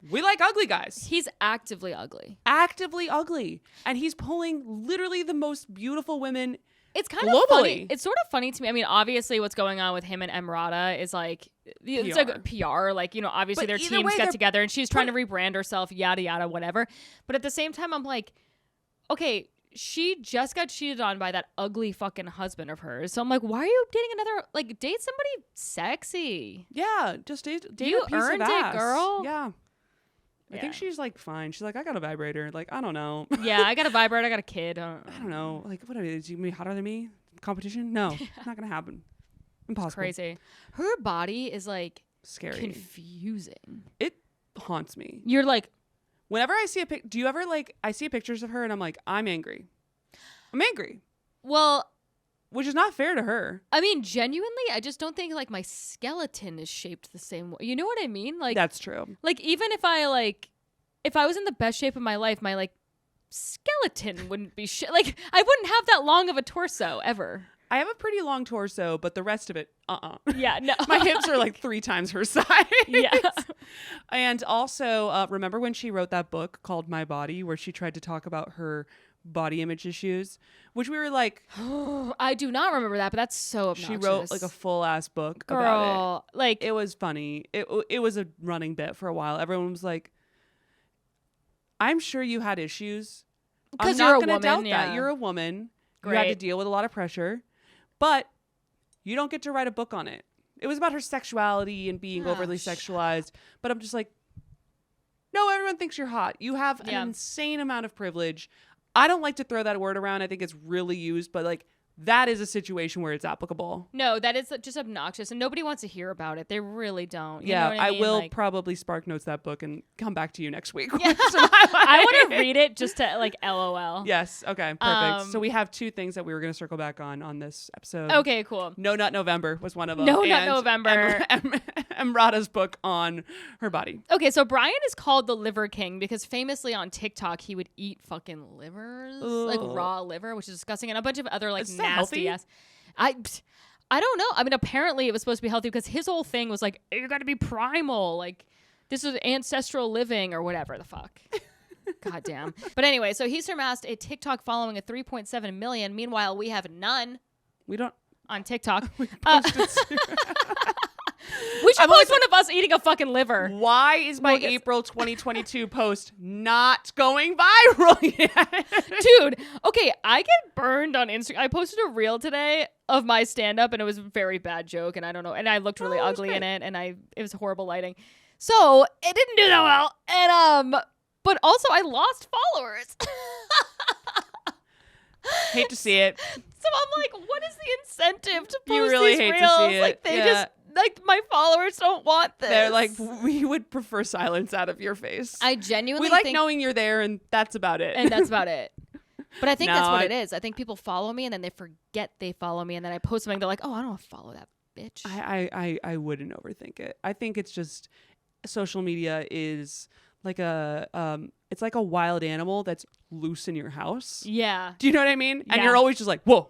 We like ugly guys. He's actively ugly. Actively ugly. And he's pulling literally the most beautiful women It's kind globally. of funny. It's sort of funny to me. I mean, obviously what's going on with him and Emrata is like, it's like PR. Like, you know, obviously But their either teams way, got together and she's trying to rebrand herself, yada, yada, whatever. But at the same time, I'm like, okay, she just got cheated on by that ugly fucking husband of hers. So I'm like, why are you dating another, like, date somebody sexy? Yeah, just date You a piece earned of it, ass. girl. Yeah. I think she's like fine. She's like, I got a vibrator. Like, I don't know. Yeah, I got a vibrator. I got a kid. I don't know. Like, what is you gonna be hotter than me? Competition? No, not gonna happen. Impossible. It's crazy. Her body is like Scary. confusing. It haunts me. You're like, whenever I see do you ever like, I see pictures of her and I'm like, I'm angry. I'm angry. well, Which is not fair to her. I mean, genuinely, I just don't think like my skeleton is shaped the same way. You know what I mean? Like, That's true. like even if I was in the best shape of my life, my like skeleton wouldn't be like I wouldn't have that long of a torso ever. I have a pretty long torso, but the rest of it, Yeah, no. My hips are like 3 times her size. Yeah. And also, remember when she wrote that book called My Body, where she tried to talk about her body image issues, which we were like, I do not remember that, but that's so obnoxious. she wrote like a full ass book Girl, about it. Like, It was funny. It was a running bit for a while. Everyone was like, I'm sure you had issues. I'm 'cause not you're a gonna woman, doubt yeah. that. You're a woman. You had to Great. deal with a lot of pressure, but you don't get to write a book on it. It was about her sexuality and being overly sexualized. But I'm just like, no, everyone thinks you're hot. You have an insane amount of privilege. I don't like to throw that word around. I think it's really used, but like, that is a situation where it's applicable. No, that is just obnoxious, and nobody wants to hear about it. They really don't. You Yeah, know what I mean? will Like, probably Spark Notes that book and come back to you next week. I want to read it just to like LOL. Yes. Okay. Perfect. So we have 2 things that we were going to circle back on this episode. Okay, cool. No Nut November was one of them. No Nut and November. Emrata's book on her body. Okay, so Brian is called the Liver King because famously on TikTok he would eat fucking livers, like Ugh. raw liver, which is disgusting, and a bunch of other like Is that nasty healthy? ass. I don't know. I mean, apparently it was supposed to be healthy because his whole thing was like, you got to be primal, like this is ancestral living or whatever the fuck. God damn. But anyway, so he surpassed a TikTok following of 3.7 million. Meanwhile, we have none We don't. on TikTok. Posted We should post one of us eating a fucking liver. Why is my Well, it's- April 2022 post not going viral yet? Dude, okay, I get burned on Instagram. I posted a reel today of my stand-up, and it was a very bad joke, and I don't know, and I looked really ugly in it, and it was horrible lighting. So it didn't do that well. And but also I lost followers. Hate to see it. So I'm like, what is the incentive to post You really these hate to reels? see it. Like they Yeah. just like my followers don't want this. They're like, we would prefer silence out of your face. I genuinely we like think, knowing you're there, and that's about it. and that's about it. But I think that's No, what it is. I think people follow me and then they forget they follow me, and then I post something. They're like, "Oh, I don't want to follow that bitch." I wouldn't overthink it. I think it's just social media is like it's like a wild animal that's loose in your house. Yeah. Do you know what I mean? And Yeah. you're always just like, whoa.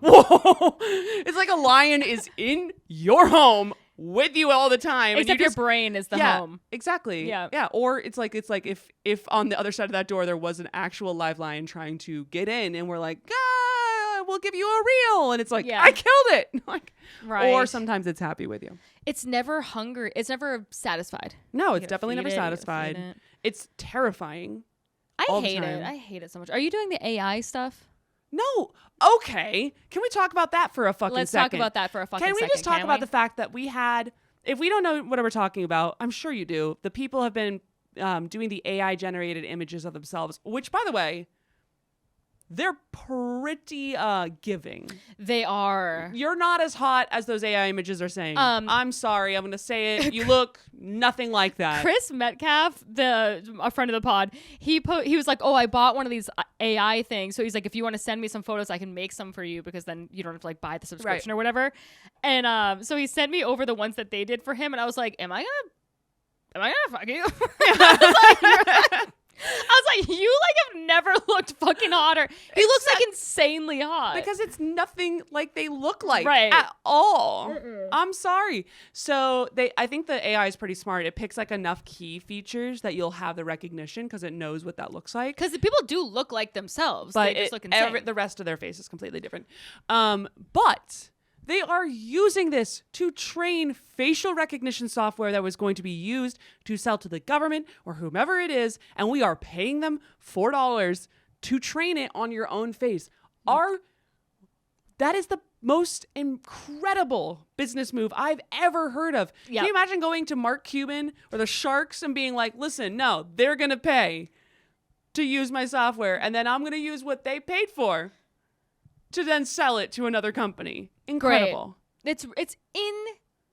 Whoa. It's like a lion is in your home with you all the time. Except and you your just, brain is the yeah, home. Exactly. Yeah. Yeah. Or it's like if on the other side of that door there was an actual live lion trying to get in, and we're like, we'll give you a reel, and it's like, Yeah. I killed it. Like, Right. or sometimes it's happy with you. It's never hungry. It's never satisfied. No, You it's gotta definitely feed never it, you gotta satisfied. feed it. It's terrifying. I all the hate it. time. I hate it so much. Are you doing the AI stuff? No. Okay. Can we talk about that for a fucking Let's second? talk about that for a fucking Can we second. just talk can about we? the fact that we had, if we don't know what we're talking about, I'm sure you do, the people have been doing the AI generated images of themselves, which, by the way, they're pretty giving. They are. You're not as hot as those AI images are saying. I'm sorry. I'm going to say it. You look nothing like that. Chris Metcalf, a friend of the pod, he was like, "Oh, I bought one of these AI things." So he's like, "If you want to send me some photos, I can make some for you because then you don't have to like buy the subscription or whatever." And so he sent me over the ones that they did for him, and I was like, "Am I gonna fuck you?" I was like, you like have never looked fucking hotter. He looks like insanely hot. Because it's nothing like they look like Right. at all. I'm sorry. So I think the AI is pretty smart. It picks like enough key features that you'll have the recognition because it knows what that looks like. Because the people do look like themselves. But They just look insane. the rest of their face is completely different. But they are using this to train facial recognition software that was going to be used to sell to the government or whomever it is, and we are paying them $4 to train it on your own face. That is the most incredible business move I've ever heard of. Yep. Can you imagine going to Mark Cuban or the Sharks and being like, listen, no, they're going to pay to use my software, and then I'm going to use what they paid for to then sell it to another company. Incredible. It's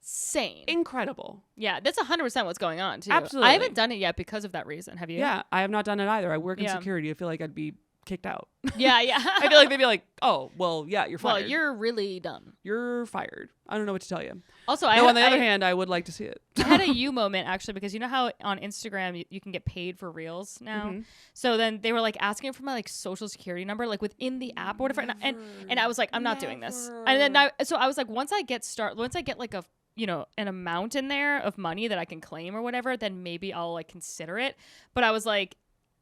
insane. Incredible. Yeah, that's 100% what's going on too. Absolutely. I haven't done it yet because of that reason. Have you? Yeah, I have not done it either. I work in Yeah. security. I feel like I'd be kicked out. Yeah, yeah. I feel like they'd be like, oh, well, yeah, you're well, fired. you're really done. You're fired. I don't know what to tell you. Also, No, on the other hand, I would like to see it. I had a you moment actually because you know how on Instagram you can get paid for reels now. Mhm. So then they were like asking for my like social security number like within the app or whatever, and I was like, I'm not doing this. And then I was like, once I get like a an amount in there of money that I can claim or whatever, then maybe I'll like consider it. But I was like,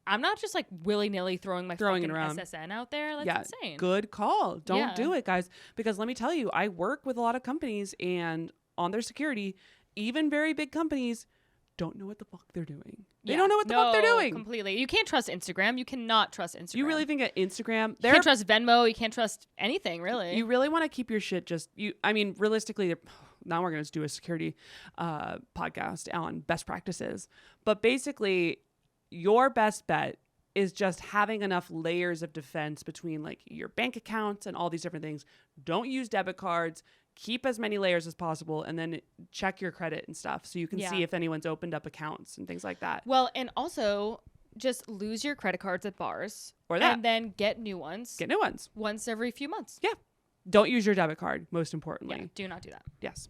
I'm not just like willy-nilly throwing my Throwing it fucking around. SSN out there. That's insane. Good call. Don't Yeah. do it, guys. Because let me tell you, I work with a lot of companies, and on their security, even very big companies don't know what the fuck they're doing. They Yeah. don't know what the fuck they're No, doing. Completely. You can't trust Instagram. You cannot trust Instagram. You really think at Instagram, You can't trust Venmo. You can't trust anything, really. you really want to keep your shit realistically, now we're going to do a security podcast on best practices. But basically, your best bet is just having enough layers of defense between like your bank accounts and all these different things. Don't use debit cards. Keep as many layers as possible, and then check your credit and stuff so you can see if anyone's opened up accounts and things like that. Well, and also just lose your credit cards at bars Or that. and then get new ones. Get new ones. Once every few months. Yeah. Don't use your debit card, most importantly. Yeah, do not do that. Yes.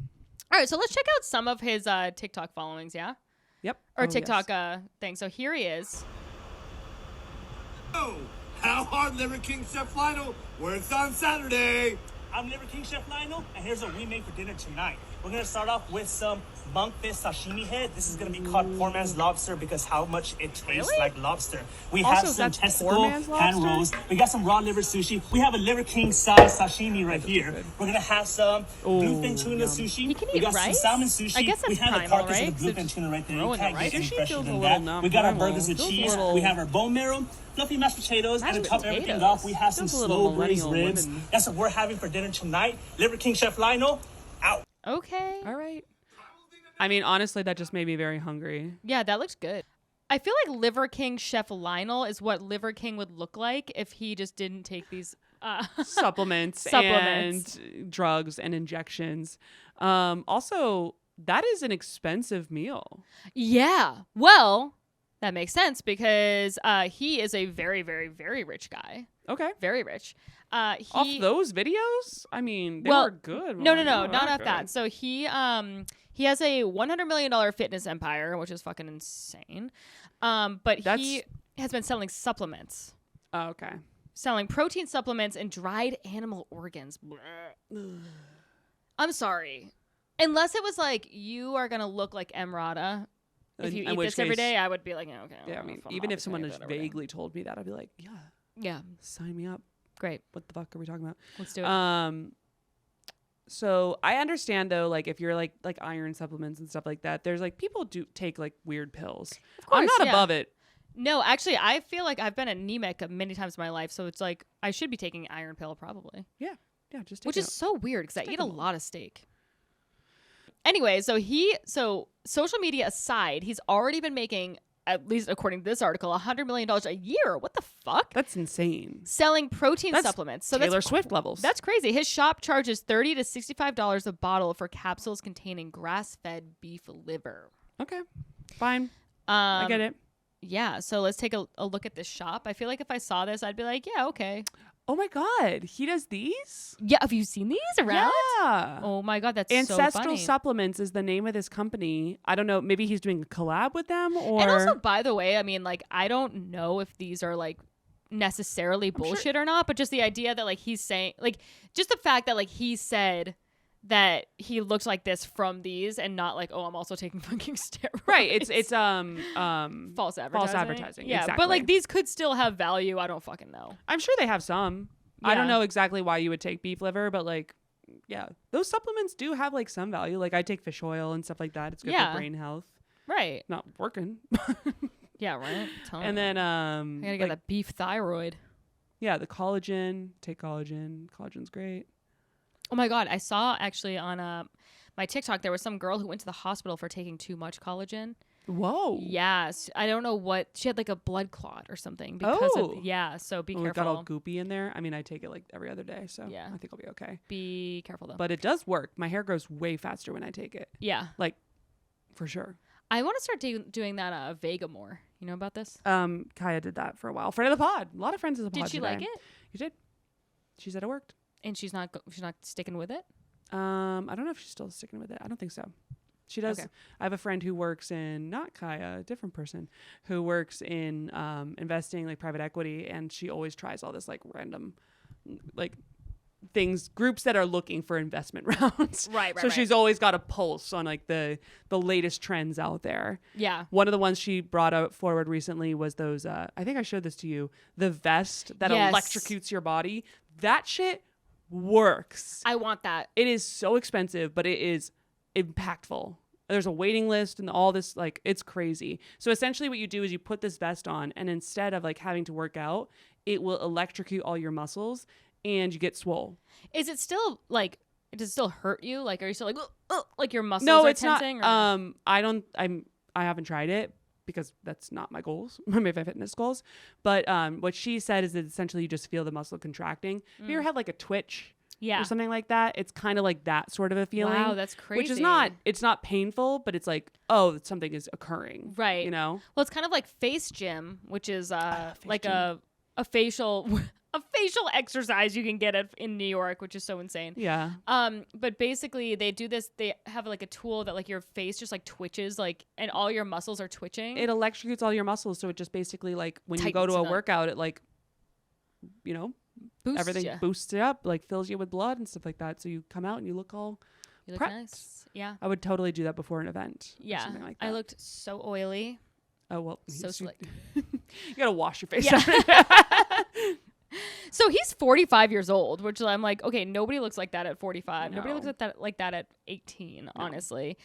All right, so let's check out some of his TikTok followings, yeah? Yep. Or Oh, TikTok yes. thing. So here he is. Oh, how hard Liver King Chef Lionel works on Saturday. I'm Liver King Chef Lionel, and here's what we made for dinner tonight. We're gonna start off with some monkfish sashimi head. This is gonna be called poor man's lobster because how much it tastes like lobster. We Also, have some that's poor testicle man's hand lobster? rolls. We got some raw liver sushi. We have a Liver King size sashimi right here. We're gonna have some bluefin tuna sushi. You can we eat got rice? some salmon sushi. I guess we that's have the primal, carcass right? of the bluefin tuna right there. You Throwing can't the get rice? any Sushi fresher feels than a little that. not We got our primal. burgers with Feels a cheese. little- We have our bone marrow, fluffy mashed potatoes, and to Mashed top everything potatoes. off, we have some Feels a little slow braised millennial ribs. women. That's what we're having for dinner tonight. Liver King Chef Lionel, out. Okay. All right. I mean, honestly, that just made me very hungry. Yeah, that looks good. I feel like Liver King Chef Lionel is what Liver King would look like if he just didn't take these Supplements Supplements. and drugs and injections. Also, that is an expensive meal. Yeah. Well, that makes sense because he is a very, very, very rich guy. Okay. Very rich. Off those videos? I mean, they well, were good. No, Like, not okay. off that. So he has a $100 million fitness empire, which is fucking insane. But That's- he has been selling supplements, Oh, okay. selling protein supplements and dried animal organs. I'm sorry. Unless it was like, you are going to look like Emrata. If you In eat which this every case- day, I would be like, yeah, okay. Yeah, I don't know mean, I'm even if obviously someone gonna just do that every day. vaguely told me that, I'd be like, yeah, Yeah, sign me up. great. What the fuck are we talking about? Let's do it. So I understand though, like if you're like iron supplements and stuff like that, there's like people do take like weird pills. I'm course, not yeah. above it. No, actually, I feel like I've been anemic many times in my life, so it's like I should be taking an iron pill probably. Yeah, just take Which it is out. so weird because I take eat a them all. lot of steak. Anyway, so social media aside, he's already been making, at least according to this article, $100 million a year. What the fuck? That's insane. Selling protein That's supplements. So Taylor that's Swift levels. That's crazy. His shop charges $30 to $65 a bottle for capsules containing grass-fed beef liver. okay. Fine. I get it. Yeah, so let's take a look at this shop. I feel like if I saw this, I'd be like, yeah, okay. Oh my god, he does these? Yeah, have you seen these around? Yeah. Oh my god, that's so Ancestral funny. Supplements is the name of this company. I don't know. Maybe he's doing a collab with them, or And also, by the way, I mean, like, I don't know if these are like necessarily bullshit or not, but just the idea that like he's saying, like, just the fact that like he said that he looks like this from these and not like, oh, I'm also taking fucking steroids. right. It's false advertising. false advertising. Yeah, exactly. but like these could still have value. I don't fucking know. I'm sure they have some. I don't Yeah. know exactly why you would take beef liver, but like, yeah, those supplements do have like some value. Like I take fish oil and stuff like that. It's good Yeah. for brain health. Right. Not working. Yeah, right. And then I gotta get like, that beef thyroid. yeah, the collagen. Take collagen. Collagen's great. Oh my god, I saw actually on my TikTok there was some girl who went to the hospital for taking too much collagen. Whoa. Yes, I don't know what she had, like a blood clot or something because Oh. of yeah. So be Oh, it careful. got all goopy in there. I mean, I take it like every other day, so Yeah. I think I'll be okay. Be careful though. But it does work. My hair grows way faster when I take it. yeah, Like, for sure. I want to start doing that Vega more. You know about this? Kaya did that for a while. Friend of the pod. A lot of friends of the pod. Did she today. like it? You did. She said it worked. And she's not sticking with it. I don't know if she's still sticking with it. I don't think so. She does. Okay. I have a friend who works in, not Kaya, a different person, who works in investing, like private equity, and she always tries all this like random, like things, groups that are looking for investment rounds. Right. So she's always got a pulse on like the latest trends out there. Yeah. One of the ones she brought out forward recently was those. I think I showed this to you. The vest that Yes. electrocutes your body. That shit works. I want that. It is so expensive, but it is impactful. There's a waiting list and all this, like, it's crazy. So essentially what you do is you put this vest on, and instead of like having to work out, it will electrocute all your muscles and you get swole. Is it still like? Does it still hurt you? Like, are you still like your muscles No, are it's not. tensing? Or? I haven't tried it. because that's not my goals, my fitness goals. But what she said is that essentially you just feel the muscle contracting. Have you ever had like a twitch or something like that? It's kind of like that sort of a feeling. Wow, that's crazy. Which is it's not painful, but it's like, something is occurring. Right. You know? Well, it's kind of like face gym, which is like gym. a facial a facial exercise you can get in New York, which is so insane. Yeah. But basically they do this, they have like a tool that like your face just like twitches, like, and all your muscles are twitching. It electrocutes all your muscles. So it just basically like when you go Tightens to a it up. workout, it like, Boosts everything ya. boosts it up, like fills you with blood and stuff like that. So you come out and you look all You look prepped. nice. Yeah. I would totally do that before an event. Or Yeah. something like that. I looked so oily. Oh, well. So slick. You got to wash your face Yeah. out. So he's 45 years old, which I'm like, okay, nobody looks like that at 45. No. Nobody looks like that at 18, honestly.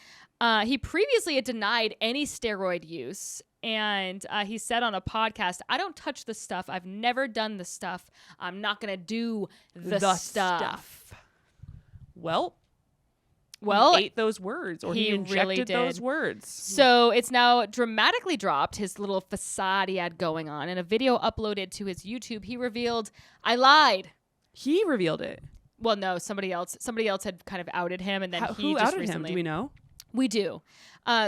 He previously had denied any steroid use. And he said on a podcast, I don't touch the stuff. I've never done the stuff. I'm not going to do the stuff. Well, he ate those words, or he he injected really those did. words. So it's now dramatically dropped, his little facade he had going on. In a video uploaded to his YouTube, he revealed, I lied. He revealed it. Well, no, somebody else had kind of outed him, and then he Who just outed recently. him? Do we know? We do.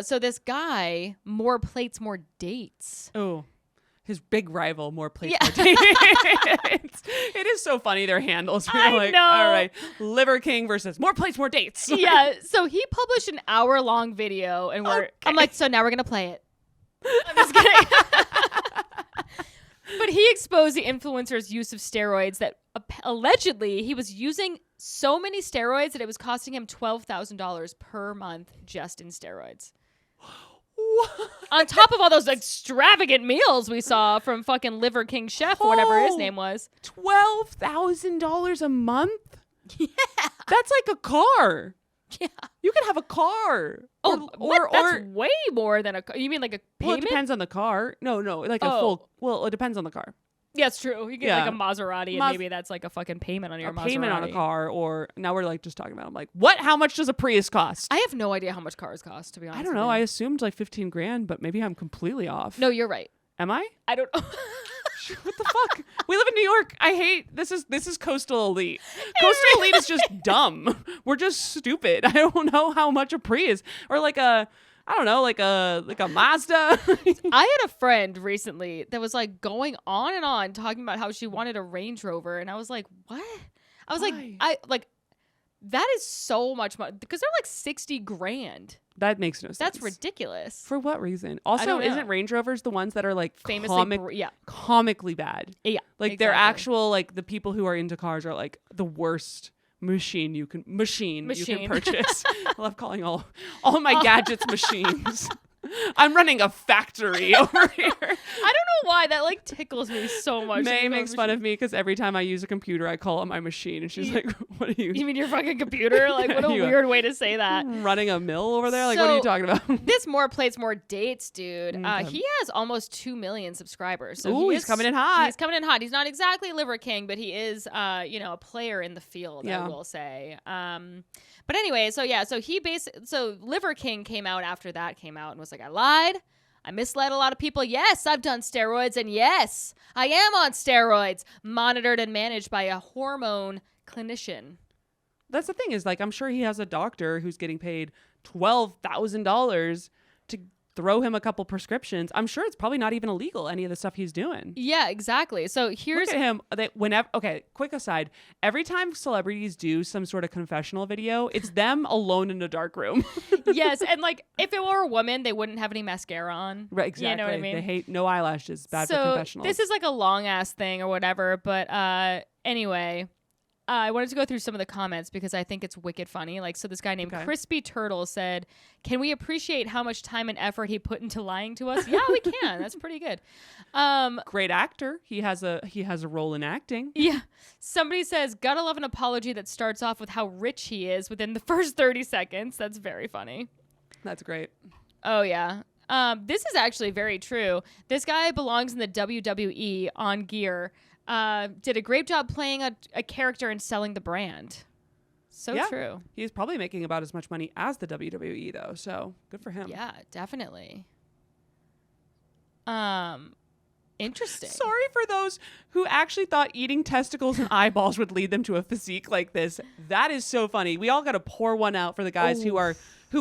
So this guy, more plates, more dates. Oh, his big rival, more plates, Yeah. more dates. It is so funny, their handles. We're I like, know. all right, Liver King versus more plates, more dates. Yeah. So he published an hour-long video, and I'm like, so now we're gonna play it. I'm just kidding. But he exposed the influencer's use of steroids, that allegedly he was using so many steroids that it was costing him $12,000 per month just in steroids. On top of all those extravagant meals we saw from fucking Liver King Chef, or whatever his name was. $12,000 a month? Yeah. That's like a car. Yeah. You can have a car. That's way more than a car. You mean like a Well, it payment? depends on the car. No, like a Oh. full. Well, it depends on the car. Yeah, it's true. You get Yeah. like a Maserati, and maybe that's like a fucking payment on your A Maserati. payment on a car, or now we're like just talking about. I'm like, what? How much does a Prius cost? I have no idea how much cars cost, to be honest. I don't know. I assumed like 15 grand, but maybe I'm completely off. No, you're right. Am I? I don't know. What the fuck? We live in New York. I hate this is coastal elite. Coastal elite is just dumb. We're just stupid. I don't know how much a Prius or like a like a Mazda. I had a friend recently that was like going on and on talking about how she wanted a Range Rover, and I was like, what? I was Why? like, that is so much money, because they're like 60 grand. That makes no sense. That's ridiculous. For what reason? Also, don't know. isn't Range Rovers the ones that are like Famously, comically bad? yeah, Like they're exactly. actual, like the people who are into cars are like the worst machine you can purchase. I love calling all my gadgets machines. I'm running a factory over here. I don't know why that like tickles me so much. May makes fun of me because every time I use a computer, I call it my machine, and she's like, "What are you? You mean your fucking computer? Like, what a You- weird way to say that. running a mill over there? Like, what are you So, talking about?" This more plates, more dates, dude. Okay. He has almost 2 million subscribers. So Ooh, he's coming in hot. He's coming in hot. He's not exactly Liver King, but he is, a player in the field, Yeah. I will say. But anyway, so Liver King came out after that came out and was like, I lied. I misled a lot of people. Yes, I've done steroids, and yes, I am on steroids, monitored and managed by a hormone clinician. That's the thing is, like, I'm sure he has a doctor who's getting paid $12,000 to throw him a couple prescriptions. I'm sure it's probably not even illegal, any of the stuff he's doing. Yeah, exactly. So here's Look at him. Quick aside. Every time celebrities do some sort of confessional video, it's them alone in a dark room. yes, and like if it were a woman, they wouldn't have any mascara on. Right, exactly. You know what I mean? They hate no eyelashes. Bad for So confessionals. this is like a long ass thing or whatever. But anyway, I wanted to go through some of the comments because I think it's wicked funny. Like, so this guy named Crispy Turtle said, "Can we appreciate how much time and effort he put into lying to us?" Yeah, we can. That's pretty good. Great actor. He has a role in acting. Yeah. Somebody says, "Gotta love an apology that starts off with how rich he is within the first 30 seconds." That's very funny. That's great. Oh, yeah. This is actually very true. This guy belongs in the WWE on Gear. Did a great job playing a character and selling the brand. So Yeah. true. He's probably making about as much money as the WWE, though. So good for him. Yeah, definitely. Interesting. Sorry for those who actually thought eating testicles and eyeballs would lead them to a physique like this. That is so funny. We all got to pour one out for the guys who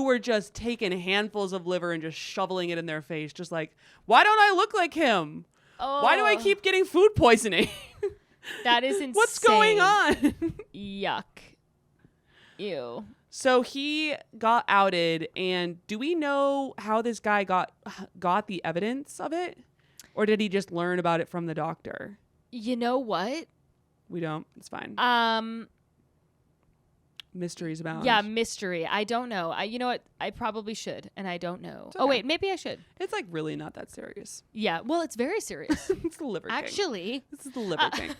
were just taking handfuls of liver and just shoveling it in their face, just like, why don't I look like him? Why do I keep getting food poisoning? That is insane. What's going on? Yuck. Ew. So he got outed, and do we know how this guy got the evidence of it? Or did he just learn about it from the doctor? You know what? We don't. It's fine. Mysteries abound. Yeah, mystery. I don't know. You know what? I probably should, and I don't know. Okay. Oh, wait. Maybe I should. It's like really not that serious. Yeah. Well, it's very serious. It's the liver king. Actually. This is the liver king.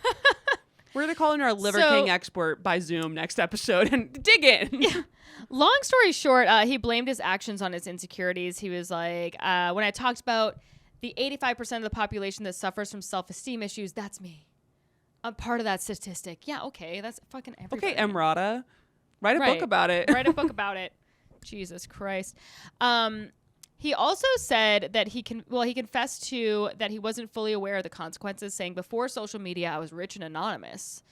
We're going to call in our liver So- king expert by Zoom next episode and dig in. Yeah. Long story short, he blamed his actions on his insecurities. He was like, when I talked about the 85% of the population that suffers from self-esteem issues, that's me. I'm part of that statistic. Yeah, okay. That's fucking everybody. Okay, Emrata. Write a book about it. Write a book about it. Jesus Christ. He also said that he confessed to that he wasn't fully aware of the consequences, saying before social media, I was rich and anonymous.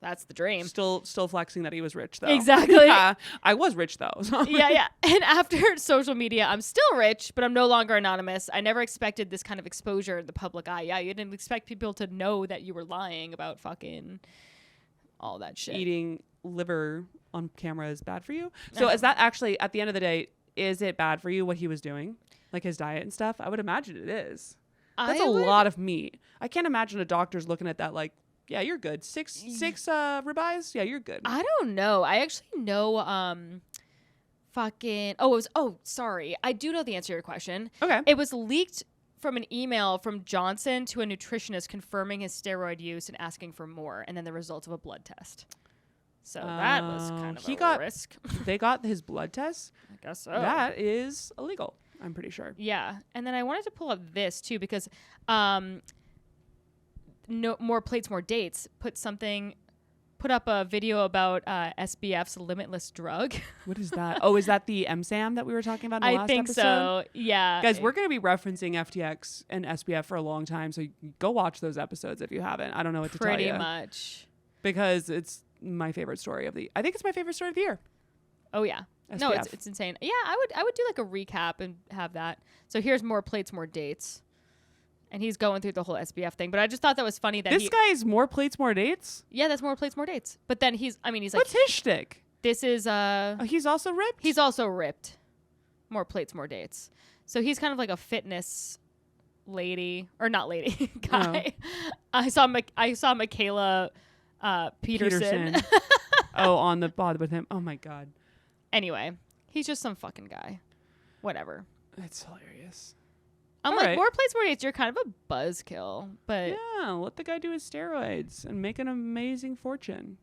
That's the dream. Still flexing that he was rich, though. Exactly. Yeah, I was rich, though. Yeah. And after social media, I'm still rich, but I'm no longer anonymous. I never expected this kind of exposure in the public eye. Yeah, you didn't expect people to know that you were lying about fucking all that shit. Eating liver on camera is bad for you. So is that actually, at the end of the day, is it bad for you what he was doing? Like his diet and stuff? I would imagine it is. That's a lot of meat. I can't imagine a doctor's looking at that like, yeah, you're good. Six ribeyes? Yeah, you're good. I don't know. I actually know sorry. I do know the answer to your question. Okay. It was leaked from an email from Johnson to a nutritionist confirming his steroid use and asking for more, and then the results of a blood test. So that was kind of a risk. They got his blood test? I guess so. That is illegal, I'm pretty sure. Yeah. And then I wanted to pull up this too because no more plates, more dates. Put up a video about SBF's limitless drug. What is that? Oh, is that the MSAM that we were talking about in the last episode? So. Yeah. Guys, we're going to be referencing FTX and SBF for a long time, so go watch those episodes if you haven't. I don't know what to tell you. Pretty much. Because it's my favorite story I think it's my favorite story of the year. Oh, yeah. SBF. No, it's insane. Yeah, I would do like a recap and have that. So here's more plates, more dates. And he's going through the whole SBF thing. But I just thought that was funny that this guy is more plates, more dates? Yeah, that's more plates, more dates. But then he's like... What's his shtick? This is... he's also ripped? He's also ripped. More plates, more dates. So he's kind of like a fitness lady. Or not lady. Guy. No. I saw Michaela Peterson. On the pod with him. Oh, my God. Anyway, he's just some fucking guy. Whatever. It's hilarious. I'm All like, right. more plates, more dates. You're kind of a buzzkill, but Yeah, let the guy do his steroids and make an amazing fortune.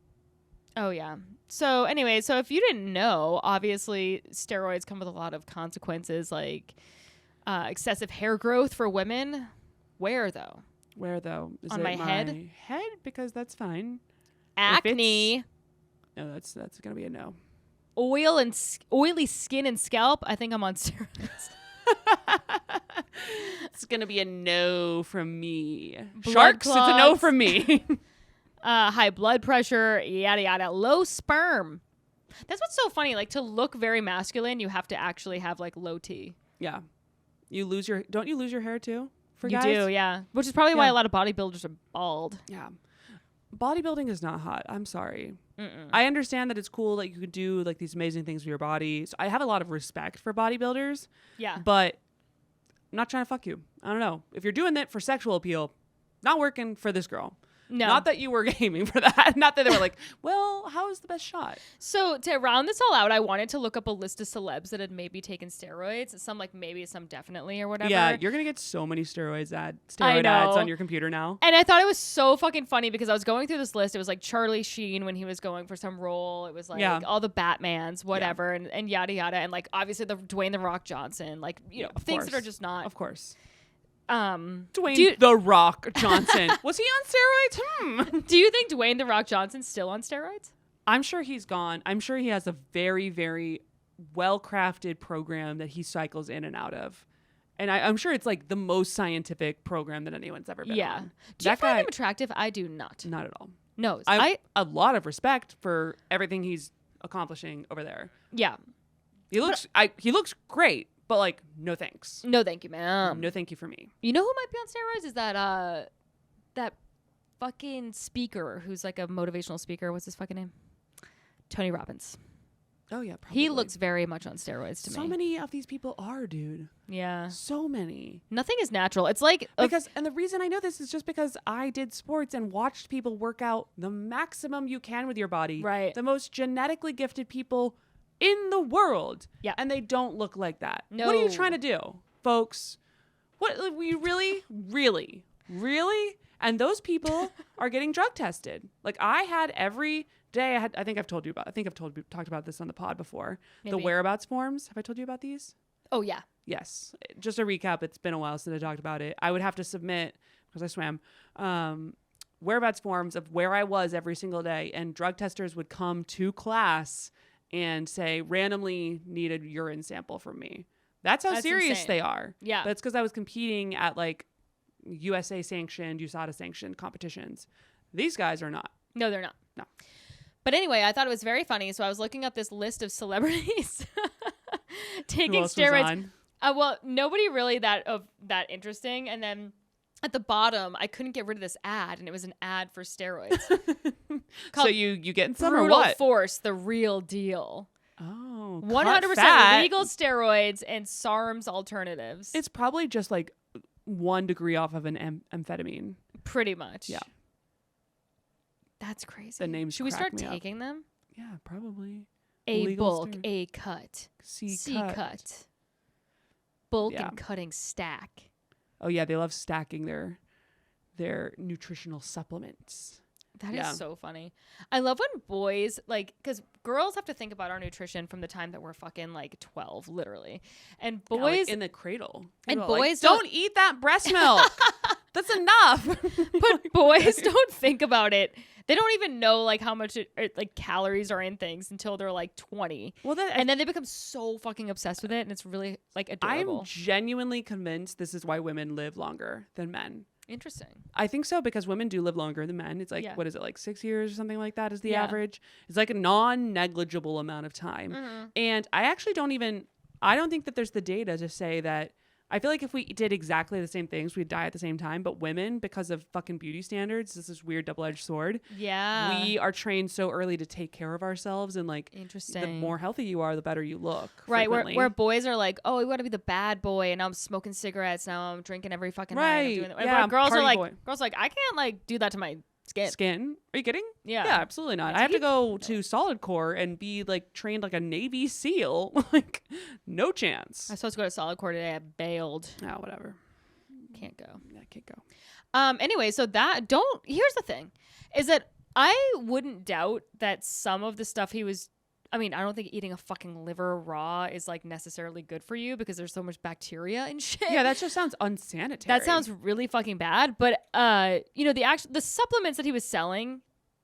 oh yeah. So anyway, so if you didn't know, obviously steroids come with a lot of consequences, like excessive hair growth for women. Where though? Where though? Is On it my head? Head, because that's fine. Acne, No, that's gonna be a no. oily skin and scalp. I think I'm on steroids. It's gonna be a no from me. Blood Sharks, it's a no clots. from me. High blood pressure, yada yada. Low sperm. That's what's so funny. Like to look very masculine, you have to actually have like low T. Yeah, don't you lose your hair too? For You guys? do, yeah. Which is probably why Yeah. a lot of bodybuilders are bald. Yeah. Bodybuilding is not hot. I'm sorry. I understand that it's cool that you could do like these amazing things with your body. So I have a lot of respect for bodybuilders. Yeah. But I'm not trying to fuck you. I don't know. If you're doing that for sexual appeal, not working for this girl. No. Not that you were aiming for that. Not that they were like, well, how is the best shot? So to round this all out, I wanted to look up a list of celebs that had maybe taken steroids. Some like maybe, some definitely or whatever. Yeah, you're going to get so many steroid I ads know. on your computer now. And I thought it was so fucking funny because I was going through this list. It was like Charlie Sheen when he was going for some role. It was like all the Batmans, whatever, and yada yada. And like obviously the Dwayne The Rock Johnson, like, you know, of things course. that are just not. Of course. Dwayne The Rock Johnson. Was he on steroids? Do you think Dwayne The Rock Johnson's still on steroids? I'm sure he's gone. I'm sure he has a very, very well-crafted program that he cycles in and out of. And I'm sure it's like the most scientific program that anyone's ever been Yeah. on. Do you That find guy, him attractive? I do not. not at all. No. I a lot of respect for everything he's accomplishing over there. Yeah. He looks great, but like no thanks. No, thank you, ma'am. No thank you for me. You know who might be on steroids? Is that fucking speaker who's like a motivational speaker. What's his fucking name? Tony Robbins. Oh yeah, probably. He looks very much on steroids to me. So many of these people are, dude. Yeah. So many. Nothing is natural. It's like And the reason I know this is just because I did sports and watched people work out the maximum you can with your body. Right. The most genetically gifted people in the world. Yeah. And they don't look like that. No. What are you trying to do, folks? What we really? And those people are getting drug tested. Like I had every day I think I've talked about this on the pod before. Maybe. The whereabouts forms. Have I told you about these? oh yeah. Yes. Just a recap. It's been a while since I talked about it. I would have to submit, because I swam, whereabouts forms of where I was every single day. And drug testers would come to class and say, randomly need a urine sample from me. That's how serious insane. they are. Yeah. That's because I was competing at like USA sanctioned, USADA sanctioned competitions. These guys are not. No, they're not. No. But anyway, I thought it was very funny. So I was looking up this list of celebrities Who taking else was steroids. on? Well, nobody really that interesting. And then at the bottom, I couldn't get rid of this ad, and it was an ad for steroids. So Called you getting some or Brutal what? Force, the real deal. Oh, 100% fat. legal steroids and SARMs alternatives. It's probably just like 1 degree off of an amphetamine. pretty much. Yeah. That's crazy. The names Should we crack start me up. taking them? Yeah, probably. A Legal bulk, steroid. A cut, C cut. Bulk Yeah. and cutting stack. Oh yeah, they love stacking their nutritional supplements. That is Yeah. so funny. I love when boys, like, because girls have to think about our nutrition from the time that we're fucking like 12, literally. And Yeah, boys, like in the cradle. And People are like, boys don't eat that breast milk. That's enough. but boys don't think about it. They don't even know like how much like calories are in things until they're like 20. Well, And then they become so fucking obsessed with it, and it's really like adorable. I'm genuinely convinced this is why women live longer than men. Interesting. I think so, because women do live longer than men. It's like, Yeah. what is it, like 6 years or something like that is the Yeah. average. It's like a non-negligible amount of time. Mm-hmm. And I actually I don't think that there's the data to say that. I feel like if we did exactly the same things, we'd die at the same time. But women, because of fucking beauty standards, this is weird double-edged sword. Yeah. We are trained so early to take care of ourselves, and like Interesting. the more healthy you are, the better you look. Right, frequently. where boys are like, oh, we want to be the bad boy, and now I'm smoking cigarettes, now I'm drinking every fucking night. I'm Right, doing yeah, where girls are party like, boy. I can't like do that to my skin. Are you kidding? Yeah. Yeah, absolutely not. It's I have to heat. go to solid core and be like trained like a Navy SEAL. Like, no chance. I was supposed to go to solid core today. I bailed. Oh, whatever. Can't go. I can't go. Anyway, so here's the thing, is that I wouldn't doubt that some of the stuff he was. I mean, I don't think eating a fucking liver raw is like necessarily good for you because there's so much bacteria and shit. Yeah, that just sounds unsanitary. That sounds really fucking bad. But the supplements that he was selling,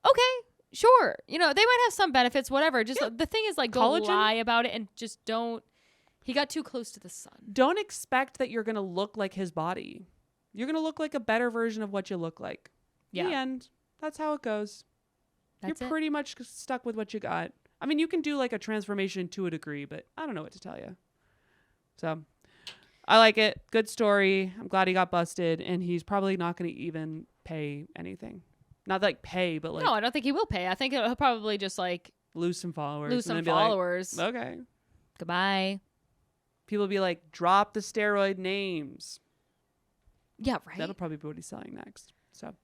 okay, sure. They might have some benefits, whatever. Just the thing is like, don't Collagen? lie about it and just don't. He got too close to the sun. Don't expect that you're gonna look like his body. You're gonna look like a better version of what you look like. Yeah. The end. That's how it goes. That's You're it. pretty much stuck with what you got. I mean, you can do like a transformation to a degree, but I don't know what to tell you. So I like it. Good story. I'm glad he got busted, and he's probably not going to even pay anything. Not like pay, but like No, I don't think he will pay. I think he'll probably just like lose some followers. lose and some then be like, followers. okay. Goodbye. People be like, drop the steroid names. Yeah, right. That'll probably be what he's selling next. So,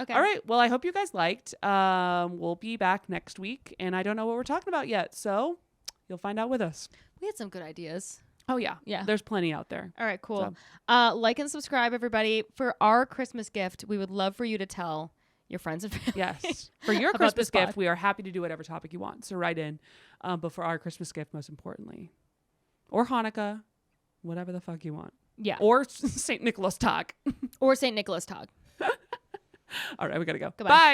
Okay. all right. Well, I hope you guys liked. We'll be back next week, and I don't know what we're talking about yet, so you'll find out with us. We had some good ideas. Oh yeah, Yeah. There's plenty out there. All right, cool. Like and subscribe, everybody. For our Christmas gift, we would love for you to tell your friends and family. Yes. For your About Christmas this pod. gift, we are happy to do whatever topic you want. So write in. But for our Christmas gift, most importantly, or Hanukkah, whatever the fuck you want, Yeah. or St. Nicholas talk. Or St. Nicholas talk. All right, we gotta go. Goodbye. Bye.